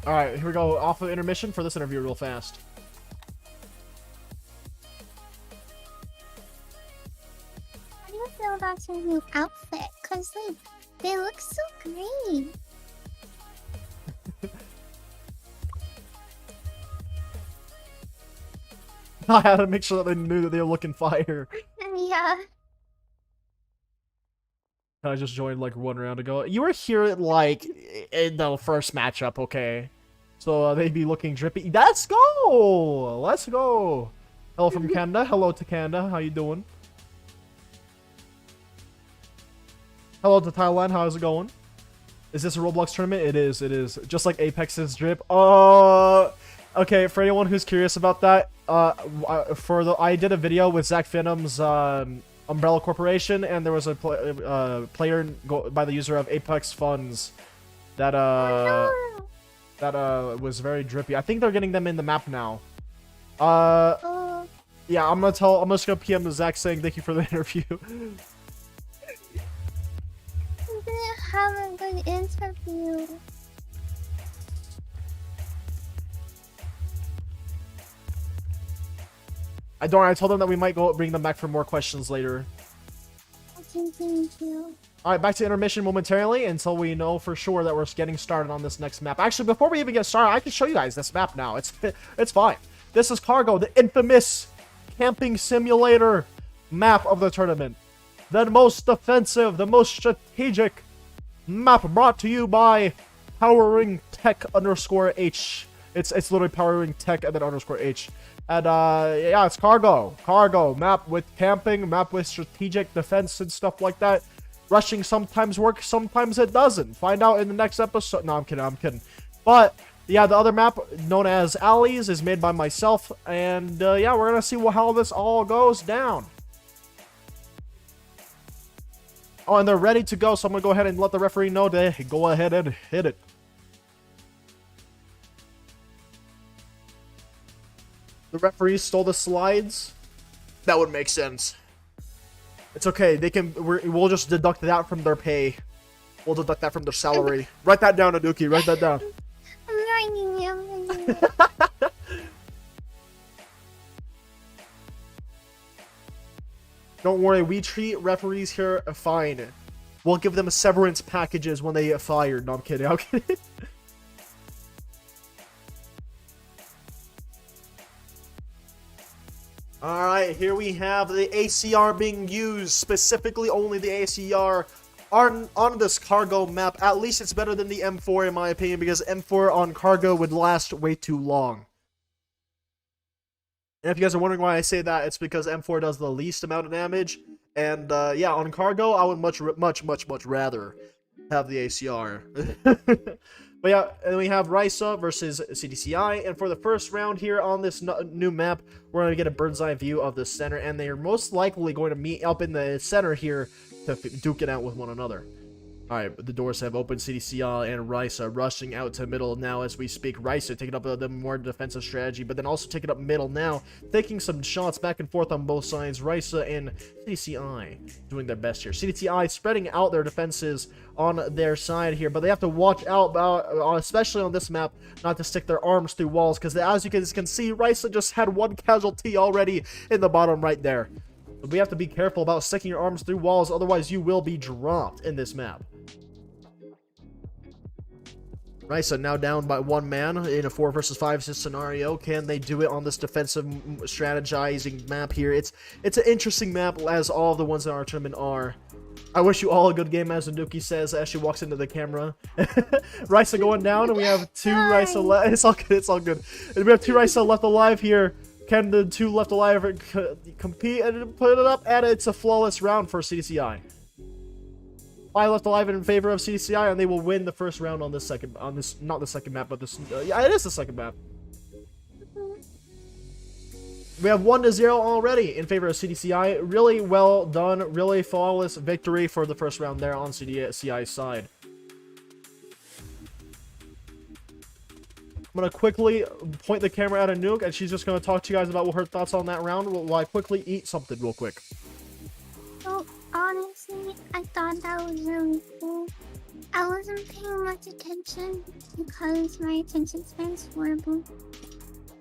Alright, here we go. Off of intermission for this interview real fast. How do you feel about your new outfit? Because they look so great. I had to make sure that they knew that they were looking fire. Yeah. I just joined like 1 round ago. You were here like in the first matchup, okay? So they'd be looking drippy. Let's go! Let's go! Hello from Canada. Hello to Canada. How you doing? Hello to Thailand. How's it going? Is this a Roblox tournament? It is. It is. Just like Apex's drip. Okay, for anyone who's curious about that, I did a video with Zach Venom's Umbrella Corporation, and there was a player by the user of Apex Funds that was very drippy. I think they're getting them in the map now. Yeah, I'm just gonna PM to Zach saying thank you for the interview. I didn't have a good interview. I told them that we might go bring them back for more questions later. Okay, thank you. Alright, back to intermission momentarily until we know for sure that we're getting started on this next map. Actually, before we even get started, I can show you guys this map now. It's fine. This is Cargo, the infamous camping simulator map of the tournament. The most defensive, the most strategic map brought to you by Powering Tech _H. It's literally Powering Tech and then _H. And yeah, it's Cargo map with camping, map with strategic defense and stuff like that. Rushing sometimes works, sometimes it doesn't. Find out in the next episode. No, I'm kidding. But yeah, the other map known as Alleys is made by myself, and yeah, we're gonna see how this all goes down. Oh, and they're ready to go, so I'm gonna go ahead and let the referee know to go ahead and hit it. The referee stole the slides. That would make sense. It's okay. We'll just deduct that from their pay. We'll deduct that from their salary. Write that down, Aduki. Write that down. I'm writing it. Don't worry. We treat referees here fine. We'll give them severance packages when they get fired. No, I'm kidding. I'm kidding. Alright, here we have the ACR being used, specifically only the ACR on this Cargo map. At least it's better than the M4 in my opinion, because M4 on Cargo would last way too long. And if you guys are wondering why I say that, it's because M4 does the least amount of damage. And yeah, on Cargo, I would much rather have the ACR. But yeah, and we have RAISA versus CDCI, and for the first round here on this new map, we're going to get a bird's eye view of the center, and they are most likely going to meet up in the center here to duke it out with one another. Alright, the doors have opened. CDCI and RAISA rushing out to middle now as we speak. RAISA taking up the more defensive strategy, but then also taking up middle now, taking some shots back and forth on both sides. RAISA and CDCI doing their best here. CDCI spreading out their defenses on their side here, but they have to watch out, especially on this map, not to stick their arms through walls, because as you guys can see, RAISA just had one casualty already in the bottom right there. But we have to be careful about sticking your arms through walls, otherwise you will be dropped in this map. RAISA now down by one man in a 4 versus 5 scenario. Can they do it on this defensive strategizing map here? It's an interesting map, as all of the ones in our tournament are. I wish you all a good game, as Aduki says as she walks into the camera. RAISA going down, and we have two RAISA left. It's all good. It's all good. And we have two RAISA left alive here. Can the two left alive compete and put it up? And it's a flawless round for CDCI. 5 left alive in favor of CDCI, and they will win the first round on this not the second map, but this, yeah, it is the second map. We have 1-0 already in favor of CDCI. Really well done, really flawless victory for the first round there on CDCI's side. I'm going to quickly point the camera at Anouk, and she's just going to talk to you guys about what her thoughts on that round while I quickly eat something real quick. Well, honestly, I thought that was really cool. I wasn't paying much attention because my attention span's horrible.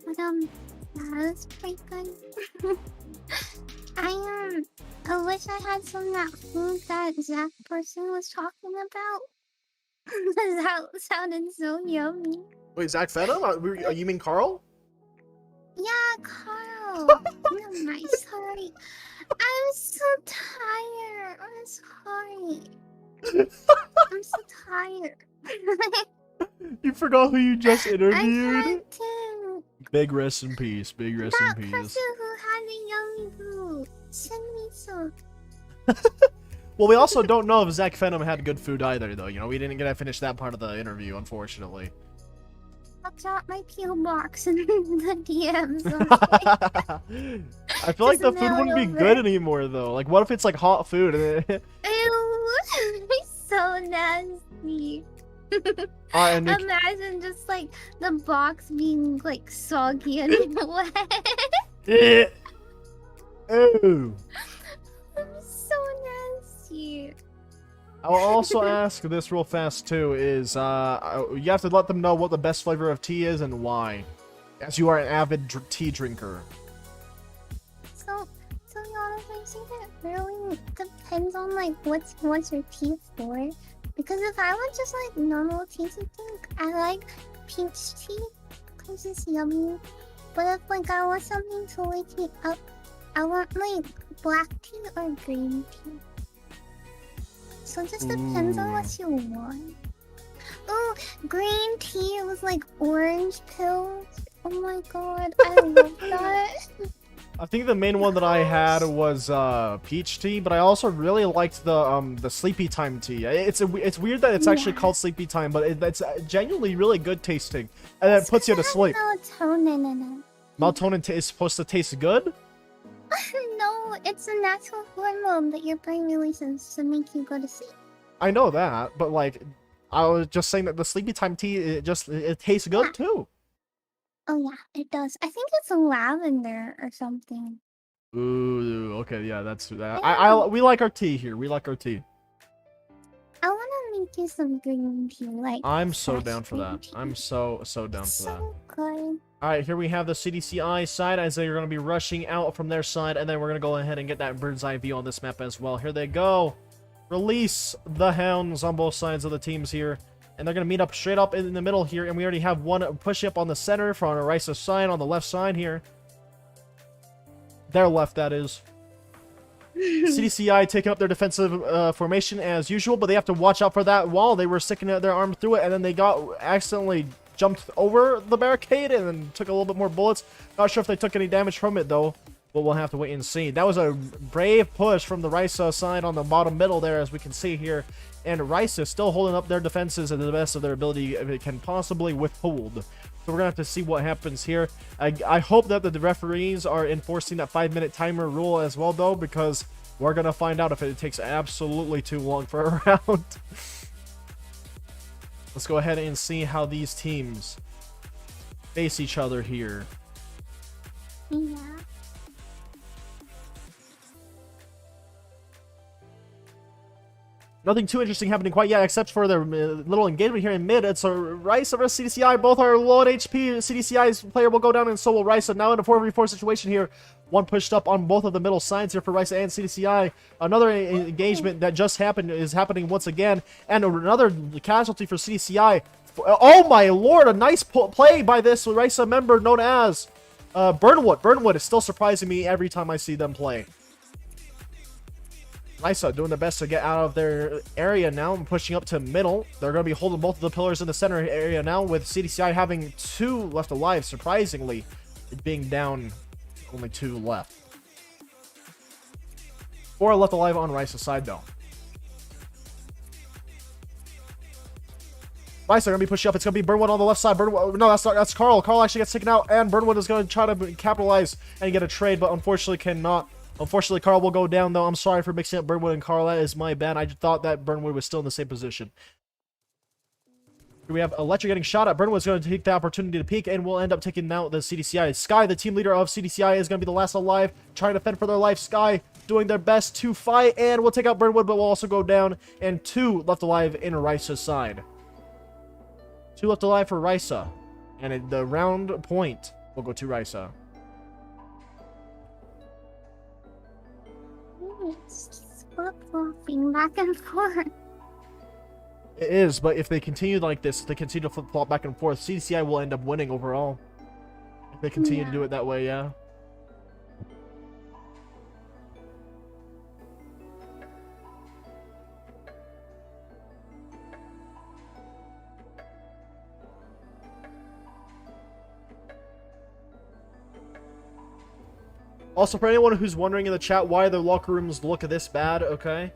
But that was pretty good. I wish I had some of that food that Zach person was talking about. That sounded so yummy. Wait, Zach Feta? You mean Carl? Yeah, Carl. I'm sorry. I'm so tired. I'm sorry. I'm so tired. You forgot who you just interviewed? I tried to. Big rest in peace. Big rest in peace. That person who had the yummy food. Send me some. Well, we also don't know if Zach Phenom had good food either, though. You know, we didn't get to finish that part of the interview, unfortunately. I'll drop my PO box in the DMs. Okay? I feel like the food wouldn't be good anymore, though. Like, what if it's like hot food? Ew, it's so nasty. And imagine just like the box being like soggy and wet. Ew. I'm so nasty. I'll also ask this real fast too. Is you have to let them know what the best flavor of tea is and why, as you are an avid tea drinker. So y'all, I think it really depends on like what's your tea for. Because if I want just like normal tea to drink, I like peach tea because it's yummy. But if like I want something to wake me up, I want like black tea or green tea. So it just depends on what you want. Oh, green tea with like orange pills. Oh my god, I love that. I think the main one that I had was peach tea, but I also really liked the sleepy time tea. It's weird that it's actually called sleepy time, but it's genuinely really good tasting, and it puts you to sleep. Melatonin in it. Melatonin is supposed to taste good? No, it's a natural hormone that your brain releases to make you go to sleep. I know that, but like, I was just saying that the sleepy time tea, it tastes good too. Oh yeah, it does. I think it's lavender or something. Ooh, okay, yeah, that's that. Yeah. We like our tea here. We like our tea. I want to make you some green tea, like. I'm so fresh down for green that. tea. I'm so down It's for that. so good. Alright, here we have the CDCI side as they're going to be rushing out from their side, and then we're going to go ahead and get that bird's eye view on this map as well. Here they go. Release the hounds on both sides of the teams here, and they're going to meet up straight up in the middle here, and we already have one push up on the center from our RAISA side on the left side here. Their left, that is. CDCI taking up their defensive formation as usual, but they have to watch out for that wall. They were sticking their arm through it, and then they got accidentally jumped over the barricade and then took a little bit more bullets. Not sure if they took any damage from it though, but we'll have to wait and see. That was a brave push from the RAISA side on the bottom middle there, as we can see here, and RAISA still holding up their defenses to the best of their ability if it can possibly withhold. So we're gonna have to see what happens here. I hope that the referees are enforcing that 5-minute timer rule as well though, because we're gonna find out if it takes absolutely too long for a round. Let's go ahead and see how these teams face each other here. Yeah. Nothing too interesting happening quite yet, except for their little engagement here in mid. It's a RAISA versus CDCI. Both are low on HP. CDCI's player will go down, and so will RAISA. Now in a 4v4 situation here. One pushed up on both of the middle sides here for RAISA and CDCI. Another engagement that just happened is happening once again. And another casualty for CDCI. Oh my lord, a nice play by this RAISA member known as Burnwood. Burnwood is still surprising me every time I see them play. RAISA doing their best to get out of their area now and pushing up to middle. They're going to be holding both of the pillars in the center area now, with CDCI having 2 left alive, surprisingly. It being down only 2 left. 4 left alive on RAISA's side though. RAISA are going to be pushing up. It's going to be Burnwood on the left side. Burnwood, no, that's Carl. Carl actually gets taken out, and Burnwood is going to try to capitalize and get a trade, but unfortunately cannot. Unfortunately, Carl will go down, though. I'm sorry for mixing up Burnwood and Carl. That is my bad. I just thought that Burnwood was still in the same position. Here we have Electric getting shot at. Burnwood's going to take the opportunity to peek, and we'll end up taking out the CDCI. Sky, the team leader of CDCI, is going to be the last alive, trying to fend for their life. Sky doing their best to fight, and we'll take out Burnwood, but we'll also go down, and 2 left alive in RAISA's side. 2 left alive for RAISA, and at the round point will go to RAISA. It's flip-flopping back and forth. It is, but if they continue like this, if they continue to flip-flop back and forth, CDCI will end up winning overall. If they continue to do it that way, yeah. Also, for anyone who's wondering in the chat why the locker rooms look this bad, okay?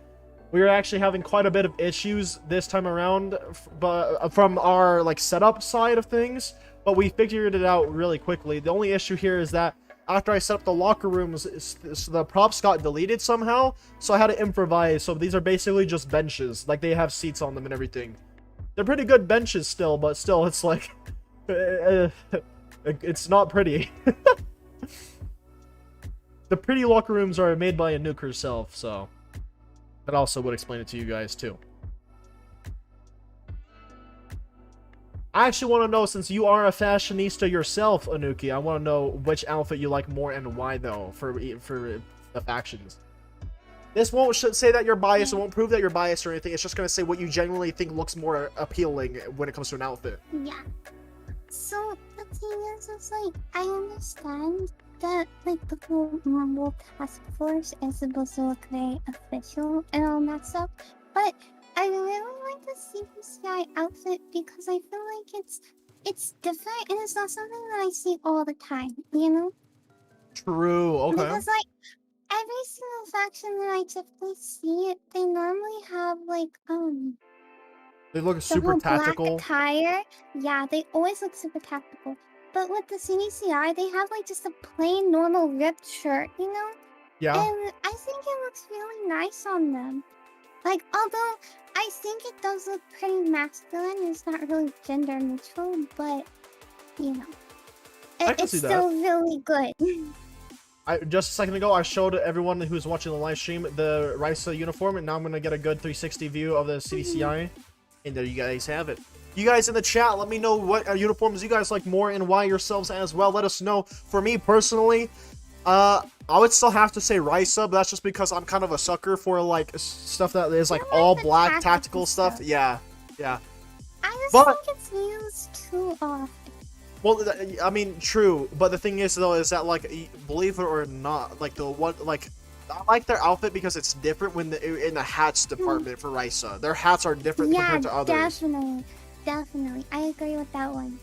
We are actually having quite a bit of issues this time around, but from our like setup side of things, but we figured it out really quickly. The only issue here is that after I set up the locker rooms, the props got deleted somehow, so I had to improvise. So these are basically just benches, like they have seats on them and everything. They're pretty good benches still, but still, it's like it's not pretty. the pretty locker rooms are made by Anouk herself, so that also would explain it to you guys too. I actually want to know, since you are a fashionista yourself, Anuki, I want to know which outfit you like more and why, though, for the factions. This won't say that you're biased. It won't prove that you're biased or anything. It's just going to say what you genuinely think looks more appealing when it comes to an outfit. Yeah. So the thing is, it's like, I understand that, like, the whole Marvel task force is supposed to look very official and all that stuff, but I really like the CDCI outfit because I feel like it's different and it's not something that I see all the time, you know? True, okay. Because, like, every single faction that I typically see, they normally have, like, they look the super whole tactical. black attire. Yeah, they always look super tactical. But with the CDCI, they have, like, just a plain, normal, ripped shirt, you know? Yeah. And I think it looks really nice on them. Like, although I think it does look pretty masculine, it's not really gender neutral, but, you know, it's still really good. Just a second ago, I showed everyone who's watching the live stream the RAISA uniform, and now I'm going to get a good 360 view of the CDCI, and there you guys have it. You guys in the chat, let me know what uniforms you guys like more and why yourselves as well. Let us know. For me, personally, I would still have to say RAISA, but that's just because I'm kind of a sucker for, like, stuff that is, like, all black tactical stuff. Yeah, yeah. I just think it's used too often. Well, I mean, true, but the thing is, though, is that, like, believe it or not, like, I like their outfit because it's different when in the hats department for RAISA. Their hats are different compared to others. Definitely. I agree with that one.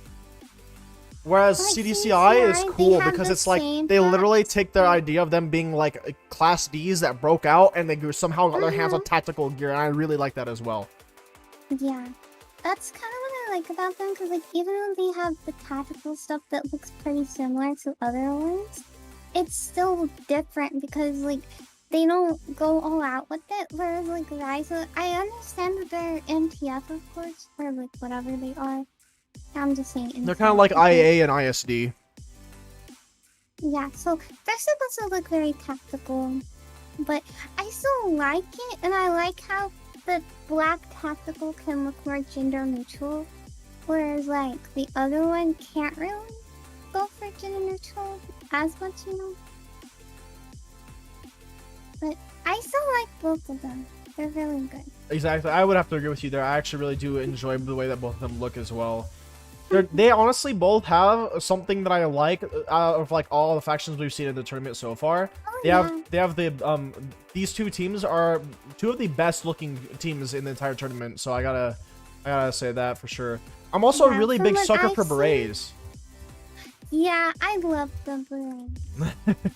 Whereas like CDCI is cool because it's like they literally take their idea of them being like Class Ds that broke out and they somehow got their hands on tactical gear, and I really like that as well. Yeah, that's kind of what I like about them, because like even though they have the tactical stuff that looks pretty similar to other ones, it's still different because like they don't go all out with it. Whereas like RAISA, I understand that they're MTF, of course, or like whatever they are. I'm just saying. They're kind of like IA and ISD. Yeah, so they're supposed to look very tactical, but I still like it, and I like how the black tactical can look more gender neutral, whereas like the other one can't really go for gender neutral as much, you know. But I still like both of them. They're really good. Exactly, I would have to agree with you there. I actually really do enjoy the way that both of them look as well. They honestly both have something that I like out of like all the factions we've seen in the tournament so far. They have the these two teams are two of the best looking teams in the entire tournament, so I gotta say that for sure. I'm also a really big sucker for berets. Yeah, I love the berets.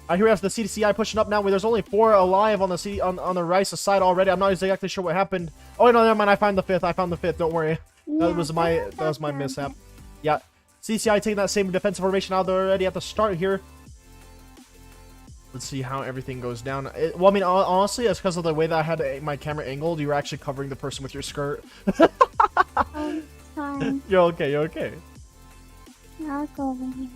I hear we have the CDCI pushing up now. There's only 4 alive on the RAISA side already. I'm not exactly sure what happened. Oh no, never mind. I found the 5th. Don't worry. That was my mishap. Yeah, CCI taking that same defensive formation out there already at the start here. Let's see how everything goes down. Well, I mean, honestly, it's because of the way that I had my camera angled. You were actually covering the person with your skirt. Oh, sorry. You're okay. You're okay. I'll go over here.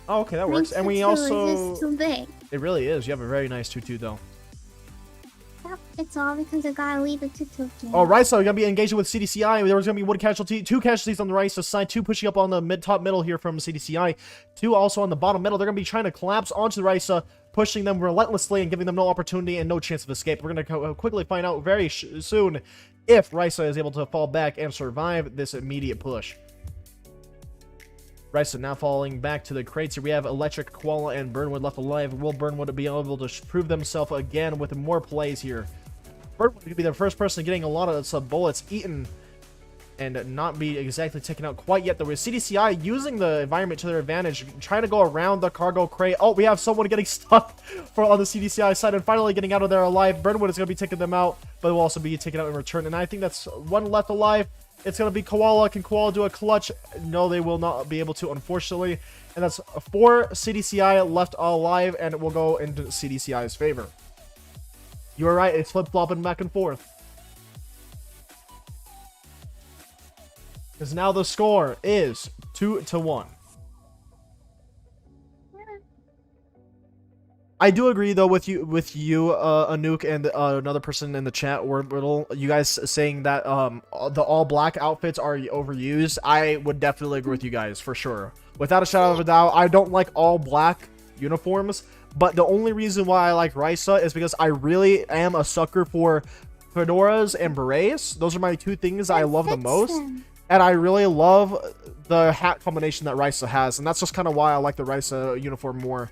Oh, okay, that works. And we also... is just too big. It really is. You have a very nice tutu, though. It's all because I gotta leave it to Tourney. Oh, RAISA, we're gonna be engaging with CDCI. There was gonna be 1 casualty, 2 casualties on the RAISA side, 2 pushing up on the top middle here from CDCI, 2 also on the bottom middle. They're gonna be trying to collapse onto the RAISA, pushing them relentlessly and giving them no opportunity and no chance of escape. We're gonna quickly find out very soon if RAISA is able to fall back and survive this immediate push. RAISA now falling back to the crates here. We have Electric, Koala, and Burnwood left alive. Will Burnwood be able to prove themselves again with more plays here? Burnwood could be the first person getting a lot of some bullets eaten and not be exactly taken out quite yet. Though with CDCI using the environment to their advantage, trying to go around the cargo crate. Oh, we have someone getting stuck on the CDCI side and finally getting out of there alive. Burnwood is going to be taking them out, but will also be taken out in return. And I think that's 1 left alive. It's going to be Koala. Can Koala do a clutch? No, they will not be able to, unfortunately. And that's 4 CDCI left alive, and it will go into CDCI's favor. You were right. It's flip-flopping back and forth. Because now the score is 2-1. I do agree though with you, Anouk, and another person in the chat, Wordriddle, you guys saying that the all black outfits are overused. I would definitely agree with you guys for sure, without a shadow of a doubt. I don't like all black uniforms, but the only reason why I like RAISA is because I really am a sucker for fedoras and berets. Those are my two things I love the most, and I really love the hat combination that RAISA has, and that's just kind of why I like the RAISA uniform more.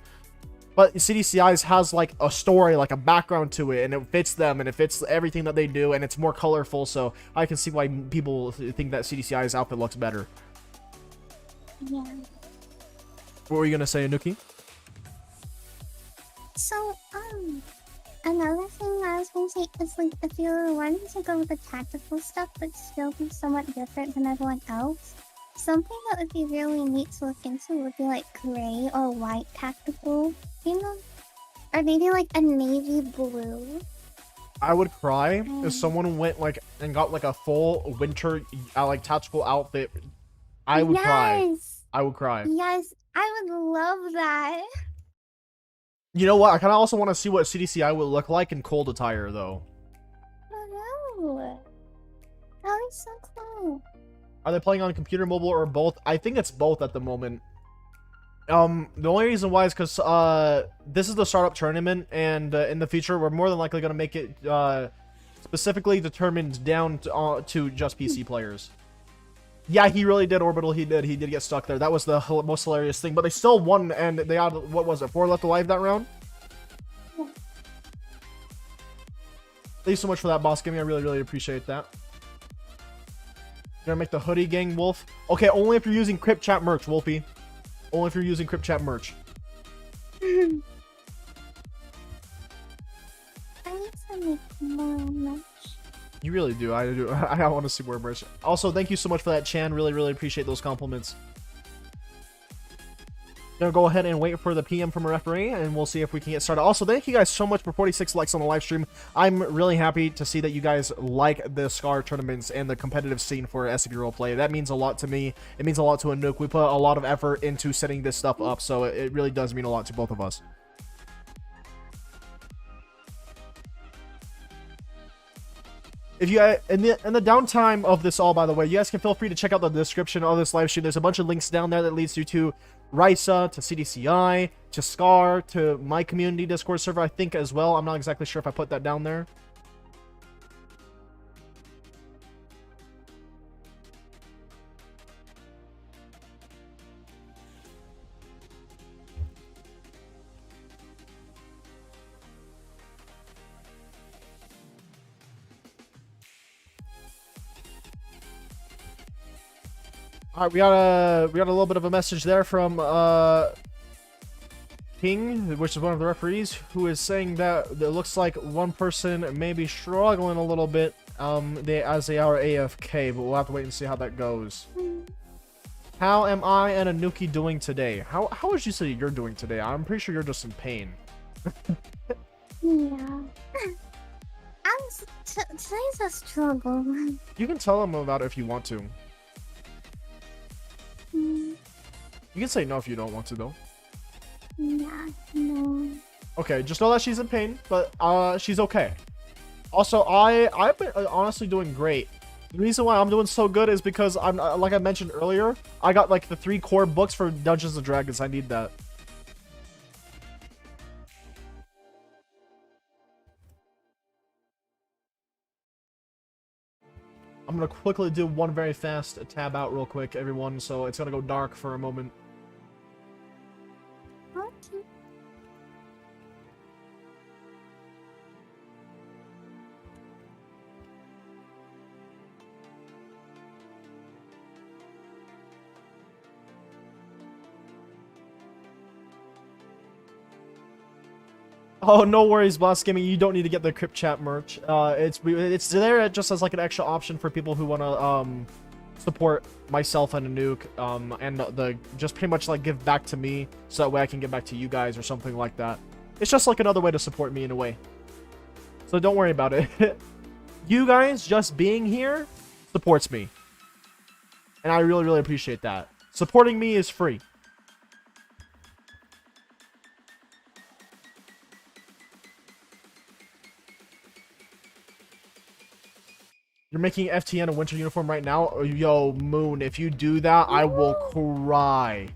But CDCI's has like a story, like a background to it, and it fits them, and it fits everything that they do, and it's more colorful, so I can see why people think that CDCI's outfit looks better. Yeah. What were you gonna say, Anuki? So, another thing I was gonna say is, like, if you're wanting to go with the tactical stuff but still be somewhat different than everyone else, something that would be really neat to look into would be like gray or white tactical, you know? Or maybe like a navy blue. I would cry if someone went like and got like a full winter like tactical outfit. I would cry. I would cry. Yes, I would love that. You know what? I kind of also want to see what CDCI would look like in cold attire, though. I don't know. That would be so cool. Are they playing on computer, mobile, or both? I think it's both at the moment. The only reason why is because this is the startup tournament, and in the future we're more than likely going to make it specifically determined down to just PC players. Yeah, he really did, Orbital. He did get stuck there. That was the most hilarious thing. But they still won, and they had, what was it, 4 left alive that round? Yeah. Thank you so much for that, Boss Gaming. I really appreciate that. Gonna make the hoodie gang, Wolf. Okay, only if you're using Crypt Chat merch, Wolfie. Only if you're using Crypt Chat merch. I need to make more merch. You really do. I do. I want to see more merch. Also, thank you so much for that, Chan. Really appreciate those compliments. Gonna go ahead and wait for the PM from a referee, and we'll see if we can get started. Also, thank you guys so much for 46 likes on the live stream. I'm really happy to see that you guys like the SCR tournaments and the competitive scene for SCP Roleplay. That means a lot to me. It means a lot to Anouk. We put a lot of effort into setting this stuff up, so it really does mean a lot to both of us. If you in the downtime of this all, by the way, you guys can feel free to check out the description of this live stream. There's a bunch of links down there that leads you to RAISA, to CDCI, to SCR, to my community Discord server, I think, as well. I'm not exactly sure if I put that down there. All right, we got a little bit of a message there from King, which is one of the referees, who is saying that it looks like one person may be struggling a little bit as they are AFK, but we'll have to wait and see how that goes. How am I and Anuki doing today? How would you say you're doing today? I'm pretty sure you're just in pain. Yeah. Today's a struggle. You can tell them about it if you want to. You can say no if you don't want to, though. Yeah, no. Okay, just know that she's in pain, but she's okay. Also, I've been honestly doing great. The reason why I'm doing so good is because I'm like I mentioned earlier, I got like the 3 core books for Dungeons and Dragons. I need that. I'm gonna quickly do one very fast tab out real quick, everyone, so it's gonna go dark for a moment. Okay. Oh, no worries, Boss Gaming. You don't need to get the Crypt Chat merch. It's there just as like an extra option for people who want to support myself and Anouk, and the just pretty much like give back to me, so that way I can give back to you guys or something like that. It's just like another way to support me in a way. So don't worry about it. You guys just being here supports me, and I really appreciate that. Supporting me is free. You're making FTN a winter uniform right now? Oh, yo, Moon, if you do that, I will cry.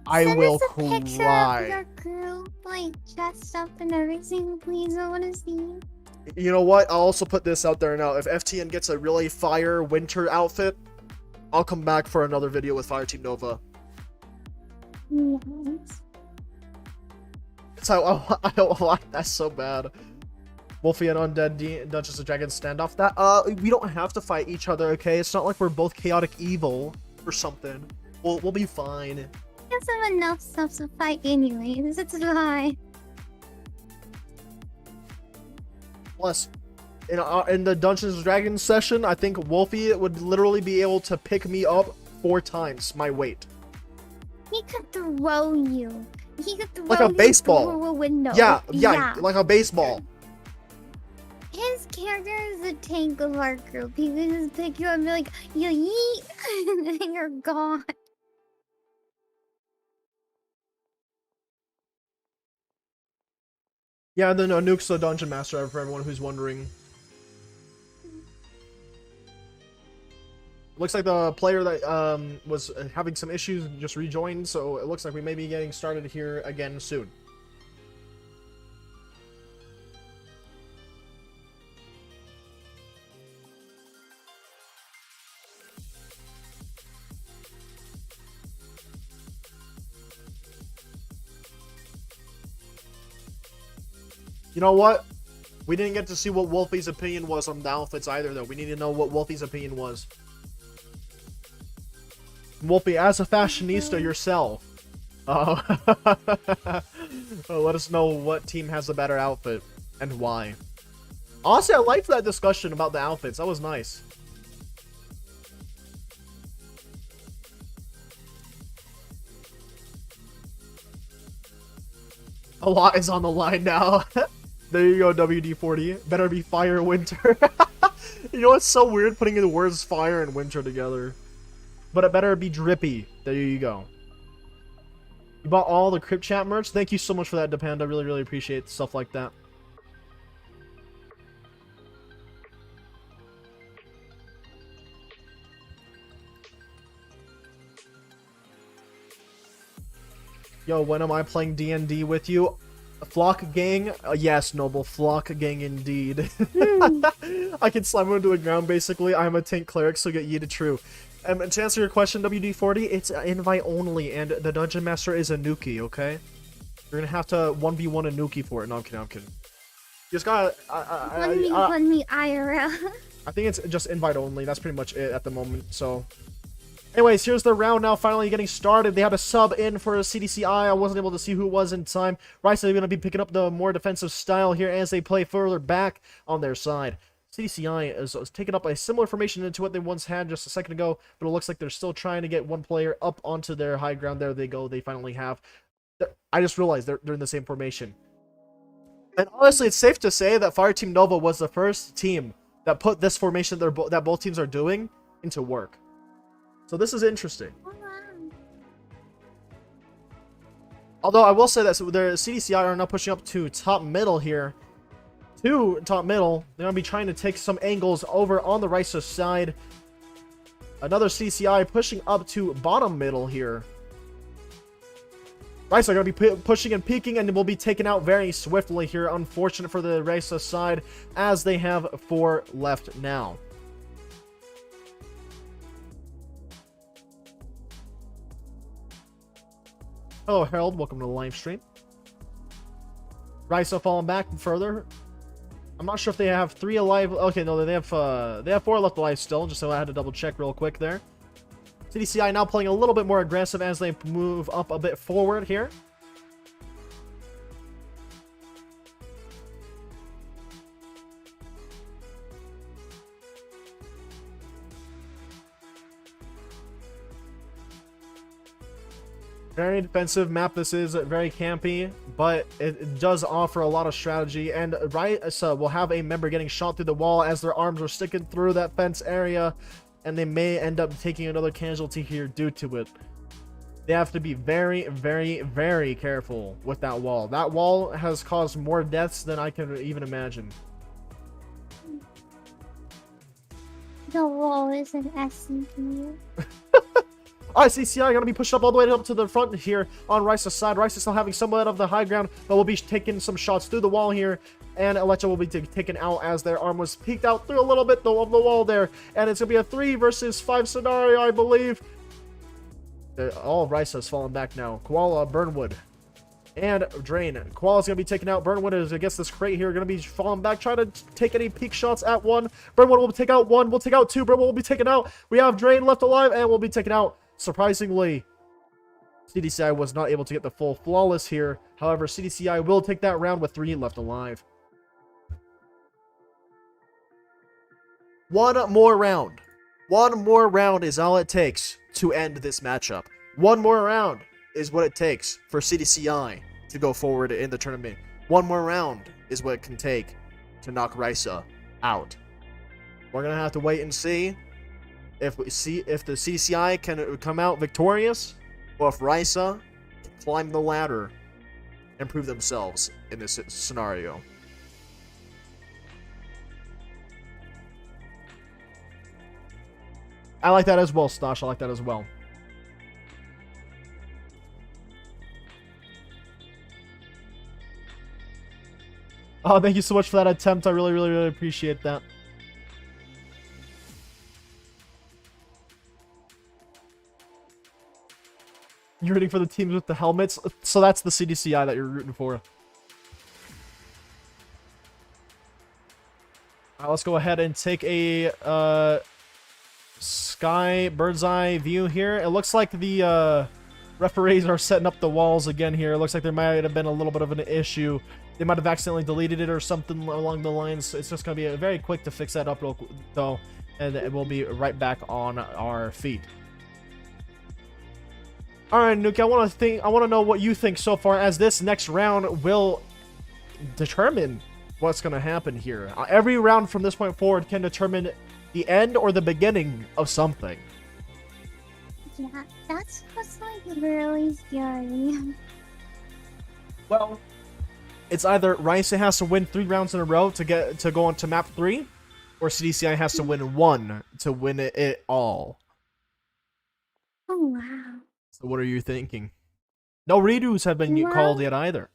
I will Send us a picture cry. of your group, like, dressed up and everything, please. I want to see. You know what? I'll also put this out there now. If FTN gets a really fire winter outfit, I'll come back for another video with Fireteam Nova. Yes. So I don't like that so bad. Wolfie and Undead Dungeons and Dragons standoff. That we don't have to fight each other, okay? It's not like we're both chaotic evil or something. We'll be fine. We have enough stuff to fight anyways. It's fine. Plus, in the Dungeons and Dragons session, I think Wolfie would literally be able to pick me up 4 times my weight. He could throw you. He could throw Like a you baseball. through a window. Yeah, like a baseball. His character is the tank of our group. He can just pick you up and be like, you yeet, and then you're gone. Yeah, then Nuke's the Dungeon Master for everyone who's wondering. Looks like the player that was having some issues just rejoined, so it looks like we may be getting started here again soon. You know what? We didn't get to see what Wolfie's opinion was on the outfits either, though. We need to know what Wolfie's opinion was. Wolfie, as a fashionista yourself, let us know what team has the better outfit and why. Honestly, I liked that discussion about the outfits. That was nice. A lot is on the line now. There you go, WD-40. Better be fire winter. You know what's so weird putting the words fire and winter together? But it better be drippy. There you go. You bought all the Crypt Chat merch? Thank you so much for that, Depend. I really, really appreciate stuff like that. Yo, when am I playing D&D with you? Flock gang? Yes, Noble. Flock gang indeed. I can slam him into the ground, basically. I'm a tank cleric, so get yeeted true. To answer your question, WD-40, it's invite only, and the Dungeon Master is a Nuki, okay? You're gonna have to 1v1 a Nuki for it. No, I'm kidding, I'm kidding. You just gotta... 1v1 IRL. I think it's just invite only. That's pretty much it at the moment, so... Anyways, here's the round now finally getting started. They had a sub in for a CDCI. I wasn't able to see who it was in time. RAISA are going to be picking up the more defensive style here as they play further back on their side. CDCI is taking up a similar formation into what they once had just a second ago, but it looks like they're still trying to get one player up onto their high ground. There they go. They finally have. I just realized they're in the same formation. And honestly, it's safe to say that Fireteam Nova was the first team that put this formation that both teams are doing into work. So this is interesting. Although I will say that their CDCI are now pushing up to top middle here. To top middle. They're going to be trying to take some angles over on the RAISA side. Another CDCI pushing up to bottom middle here. RAISA are going to be pushing and peeking and will be taken out very swiftly here. Unfortunate for the RAISA side as they have 4 left now. Hello, Harold. Welcome to the live stream. RAISA falling back further. I'm not sure if they have 3 alive. Okay, no, they have 4 left alive still. Just so I had to double check real quick there. CDCI now playing a little bit more aggressive as they move up a bit forward here. Very defensive map this is, very campy, but it does offer a lot of strategy, and RAISA will have a member getting shot through the wall as their arms are sticking through that fence area, and they may end up taking another casualty here due to it. They have to be very, very, very careful with that wall. That wall has caused more deaths than I can even imagine. The wall is an SCP. Alright, CDCI gonna be pushed up all the way up to the front here on RAISA's side. RAISA still having somewhat of the high ground, but will be taking some shots through the wall here. And Electra will be taken out as their arm was peeked out through a little bit of the wall there. And it's gonna be a 3 versus 5 scenario, I believe. All of RAISA has fallen back now. Koala, Burnwood, and Drain. Koala's gonna be taken out. Burnwood is against this crate here, gonna be falling back, trying to take any peek shots at one. Burnwood will take out one, will take out two. Burnwood will be taken out. We have Drain left alive and will be taken out. Surprisingly, CDCI was not able to get the full flawless here. However, CDCI will take that round with 3 left alive. One more round. One more round is all it takes to end this matchup. One more round is what it takes for CDCI to go forward in the tournament. One more round is what it can take to knock RAISA out. We're gonna have to wait and see if the CDCI can come out victorious, or if RAISA can climb the ladder and prove themselves in this scenario. I like that as well, Stosh. I like that as well. Oh, thank you so much for that attempt. I really, really, really appreciate that. You're rooting for the teams with the helmets? So that's the CDCI that you're rooting for. Alright, let's go ahead and take a bird's eye view here. It looks like the referees are setting up the walls again here. It looks like there might have been a little bit of an issue. They might have accidentally deleted it or something along the lines. It's just going to be very quick to fix that up real quick, though, and we'll be right back on our feet. All right, Nuki, I want to know what you think so far, as this next round will determine what's going to happen here. Every round from this point forward can determine the end or the beginning of something. Yeah, that's what's like really scary. Well, it's either RAISA has to win 3 rounds in a row to go on to map 3, or CDCI has to win 1 to win it all. Oh wow. So what are you thinking? No redos have been called yet either.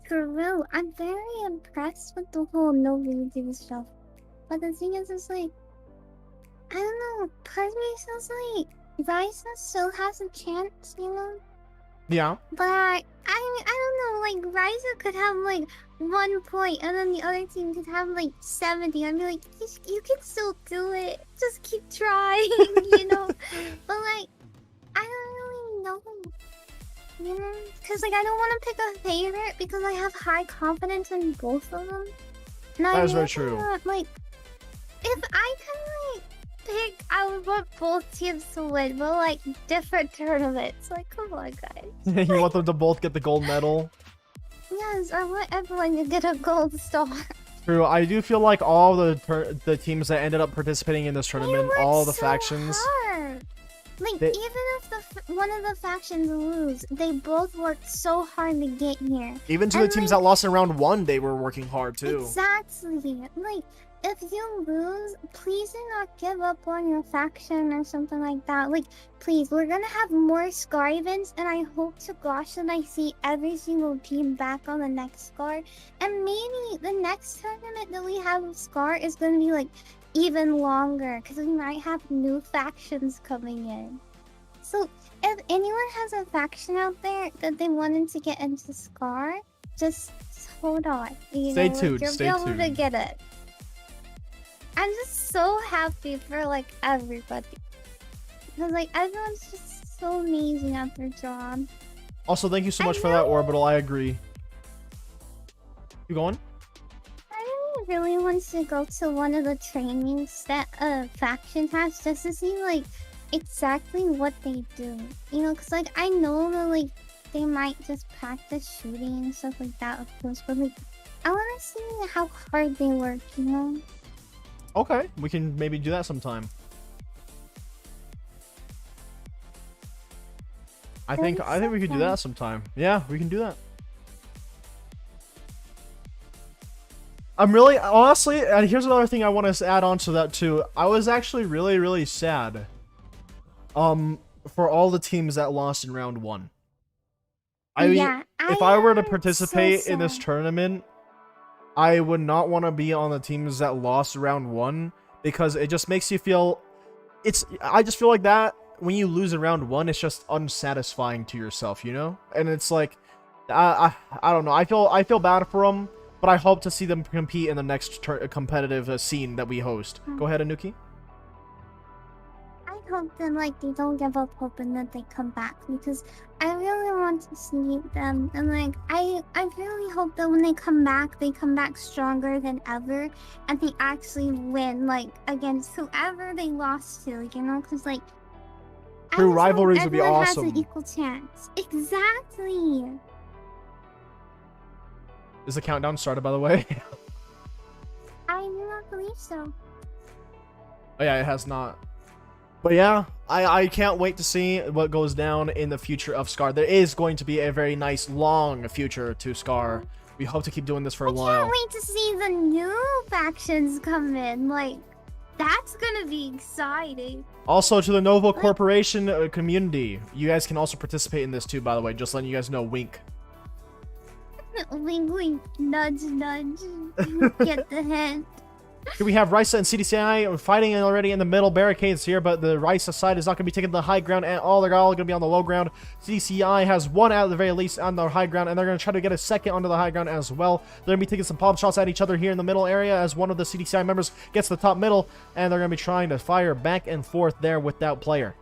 For real, I'm very impressed with the whole no redo stuff. But the thing is, it's like, I don't know, part of me feels like RAISA still has a chance, you know? Yeah. But I don't know, like RAISA could have like 1 point and then the other team could have like 70. I'd be like, you can still do it. Just keep trying, you know? But like, I don't really know. You know? Because like I don't want to pick a favorite because I have high confidence in both of them. And that is very true. Like, if I can like pick, I would want both teams to win, but like different tournaments. Like, come on, guys. You want them to both get the gold medal? Yes, I want everyone to get a gold star. True. I do feel like all the teams that ended up participating in this tournament, all the factions. Hard. Like, even if one of the factions lose, they both worked so hard to get here. Even to the teams that lost in round 1, they were working hard too. Exactly. Like, if you lose, please do not give up on your faction or something like that. Like, please, we're gonna have more SCAR events, and I hope to gosh that I see every single team back on the next SCAR. And maybe the next tournament that we have of SCAR is gonna be like even longer, because we might have new factions coming in. So if anyone has a faction out there that they wanted to get into SCAR, just hold on. Stay tuned. You'll be able to get it. I'm just so happy for like everybody, because like everyone's just so amazing at their job. Also, thank you so much for that, Orbital. I agree. You going? I really want to go to one of the trainings that a faction has, just to see like exactly what they do. You know, because like I know that like they might just practice shooting and stuff like that, of course, but like I want to see how hard they work. You know. Okay, we can maybe do that sometime. I think we could do that sometime. Yeah, we can do that. I'm really, honestly, and here's another thing I want to add on to that too. I was actually really, really sad. For all the teams that lost in round 1. I mean, Yeah, if I were to am participate so in this sad. tournament, I would not want to be on the teams that lost round 1 because it just makes you feel. I just feel like that when you lose in round 1, it's just unsatisfying to yourself, you know? And it's like, I don't know. I feel bad for them, but I hope to see them compete in the next competitive scene that we host. Go ahead, Anuki. I hope that like they don't give up hope and that they come back because I really want to see them and like I really hope that when they come back stronger than ever and they actually win like against whoever they lost to, you know, because like True I just hope rivalries would be everyone has awesome. an equal chance. Exactly. Is the countdown started, by the way? I do not believe so. Oh yeah, it has not. But yeah, I can't wait to see what goes down in the future of SCR. There is going to be a very nice, long future to SCR. We hope to keep doing this for a while. I can't wait to see the new factions come in. Like, that's gonna be exciting. Also, to the Novo Corporation community, you guys can also participate in this too, by the way. Just letting you guys know, wink. Wink, wink, nudge, nudge. Get the hint. Here we have RAISA and CDCI fighting already in the middle barricades here, but the RAISA side is not going to be taking the high ground at all. They're all going to be on the low ground. CDCI has one at the very least on the high ground, and they're going to try to get a second onto the high ground as well. They're going to be taking some palm shots at each other here in the middle area as one of the CDCI members gets the top middle, and they're going to be trying to fire back and forth there with that player.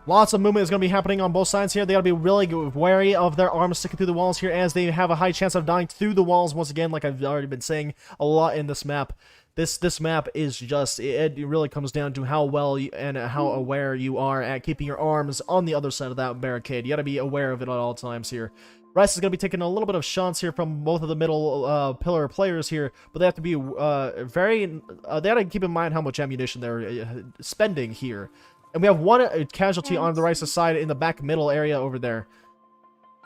Lots of movement is going to be happening on both sides here. They got to be really wary of their arms sticking through the walls here as they have a high chance of dying through the walls once again, like I've already been saying a lot in this map. This map is just, it really comes down to how well and how aware you are at keeping your arms on the other side of that barricade. You got to be aware of it at all times here. RAISA is going to be taking a little bit of shots here from both of the middle pillar players here, but they have to be they got to keep in mind how much ammunition they're spending here. And we have one casualty on the RAISA side in the back middle area over there.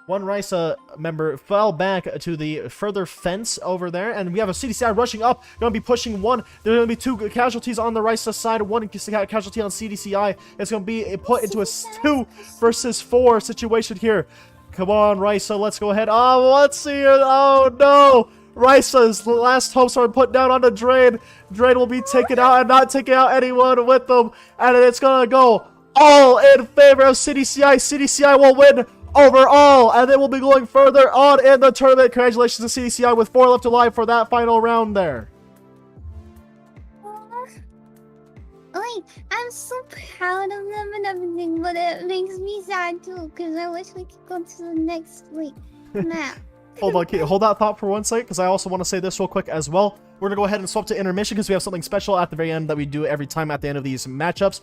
One RAISA member fell back to the further fence over there. And we have a CDCI rushing up. Going to be pushing one. There are going to be two casualties on the RAISA side. One casualty on CDCI. It's going to be put into a 2 versus 4 situation here. Come on, RAISA. Let's go ahead. Oh, let's see it. Oh, no. RAISA's last hopes are put down on the Drain. Drain will be taken out and not taking out anyone with them. And it's going to go all in favor of CDCI. CDCI will win overall. And then we'll be going further on in the tournament. Congratulations to CDCI with 4 left alive for that final round there. Like, I'm so proud of them and everything, but it makes me sad too, because I wish we could go to the next, map. Hold on, hold that thought for one second, because I also want to say this real quick as well. We're going to go ahead and swap to intermission, because we have something special at the very end that we do every time at the end of these matchups.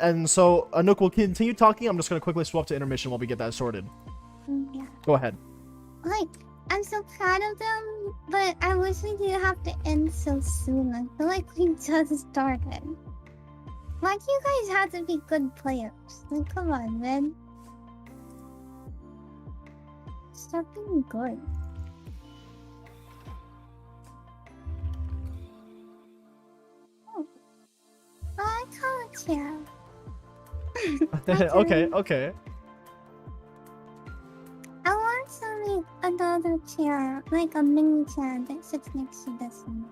And so, Anouk will continue talking. I'm just going to quickly swap to intermission while we get that sorted. Yeah. Go ahead. Like, I'm so proud of them, but I wish we didn't have to end so soon. I feel like we just started. Why do you guys have to be good players? Like, come on, man. Stop being good. Oh, I can't chair. Okay. I want to make another chair, like a mini chair that sits next to this one.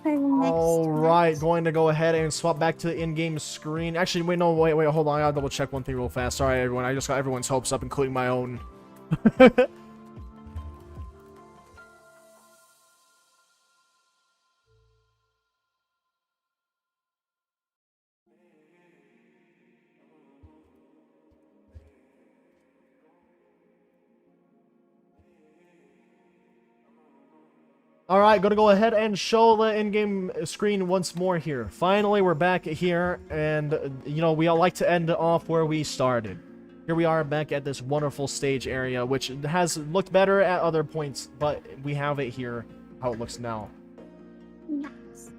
Alright, going to go ahead and swap back to the in-game screen. Actually, wait, hold on. I gotta double check one thing real fast. Sorry, everyone. I just got everyone's hopes up, including my own. Alright, gonna go ahead and show the in-game screen once more here. Finally, we're back here, and, you know, we all like to end off where we started. Here we are back at this wonderful stage area, which has looked better at other points, but we have it here, how it looks now. Yes.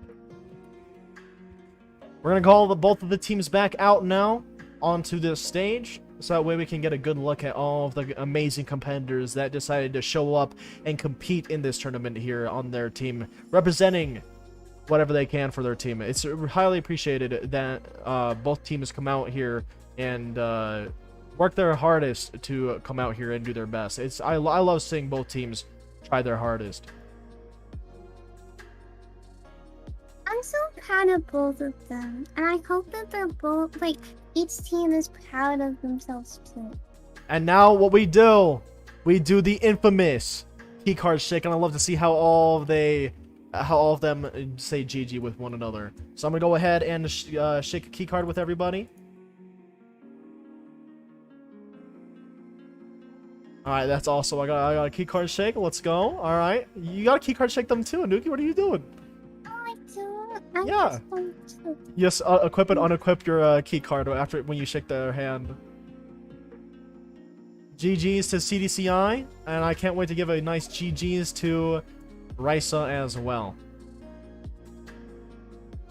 We're gonna call both of the teams back out now onto this stage. so that way we can get a good look at all of the amazing competitors that decided to show up and compete in this tournament here on their team, representing whatever they can for their team. It's highly appreciated that both teams come out here and work their hardest to come out here and do their best. I love seeing both teams try their hardest. I'm so proud of both of them, and I hope that they're both, like, each team is proud of themselves too. And now what we do the infamous keycard shake, and I love to see how all of them say GG with one another. So I'm gonna go ahead and shake a keycard with everybody. Alright, that's awesome. I got a keycard shake. Let's go. Alright. You got a keycard shake them too, Nuki. What are you doing? Oh, I do. I Yeah. just want to. Yes, equip and unequip your keycard after when you shake their hand. GG's to CDCI, and I can't wait to give a nice GG's to RAISA as well.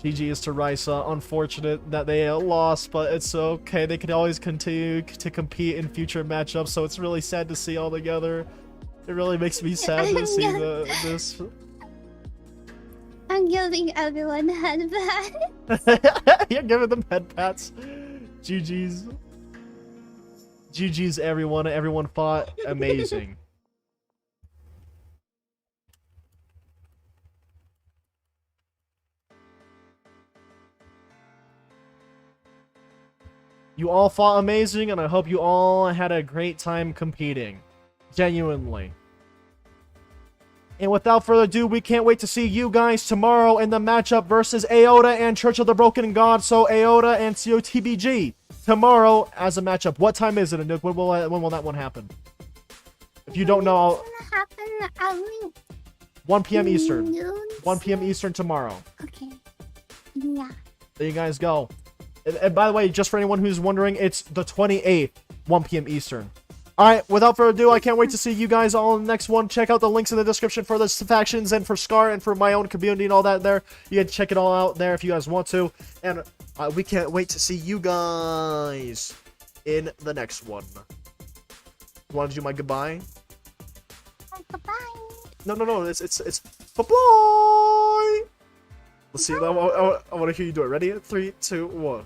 GG's to RAISA. Unfortunate that they lost, but it's okay. They can always continue to compete in future matchups, so it's really sad to see all together. It really makes me sad to see this. I'm giving everyone headband. You're giving them head pats. GG's. GG's everyone. Everyone fought amazing. You all fought amazing, and I hope you all had a great time competing. Genuinely. And without further ado, we can't wait to see you guys tomorrow in the matchup versus Aota and Church of the Broken God. So Aota and COTBG tomorrow as a matchup. What time is it, Anouk? When will that one happen? If you don't know, It's gonna happen at 1 p.m. Eastern. noon. 1 p.m. Eastern tomorrow. Okay. Yeah. There you guys go. And by the way, just for anyone who's wondering, it's the 28th, 1 p.m. Eastern. Alright, without further ado, I can't wait to see you guys all in the next one. Check out the links in the description for the factions and for SCR and for my own community and all that there. You can check it all out there if you guys want to. And we can't wait to see you guys in the next one. You want to do my goodbye? Goodbye. No, it's bye-bye! Let's see, I want to hear you do it. Ready? 3, 2, 1.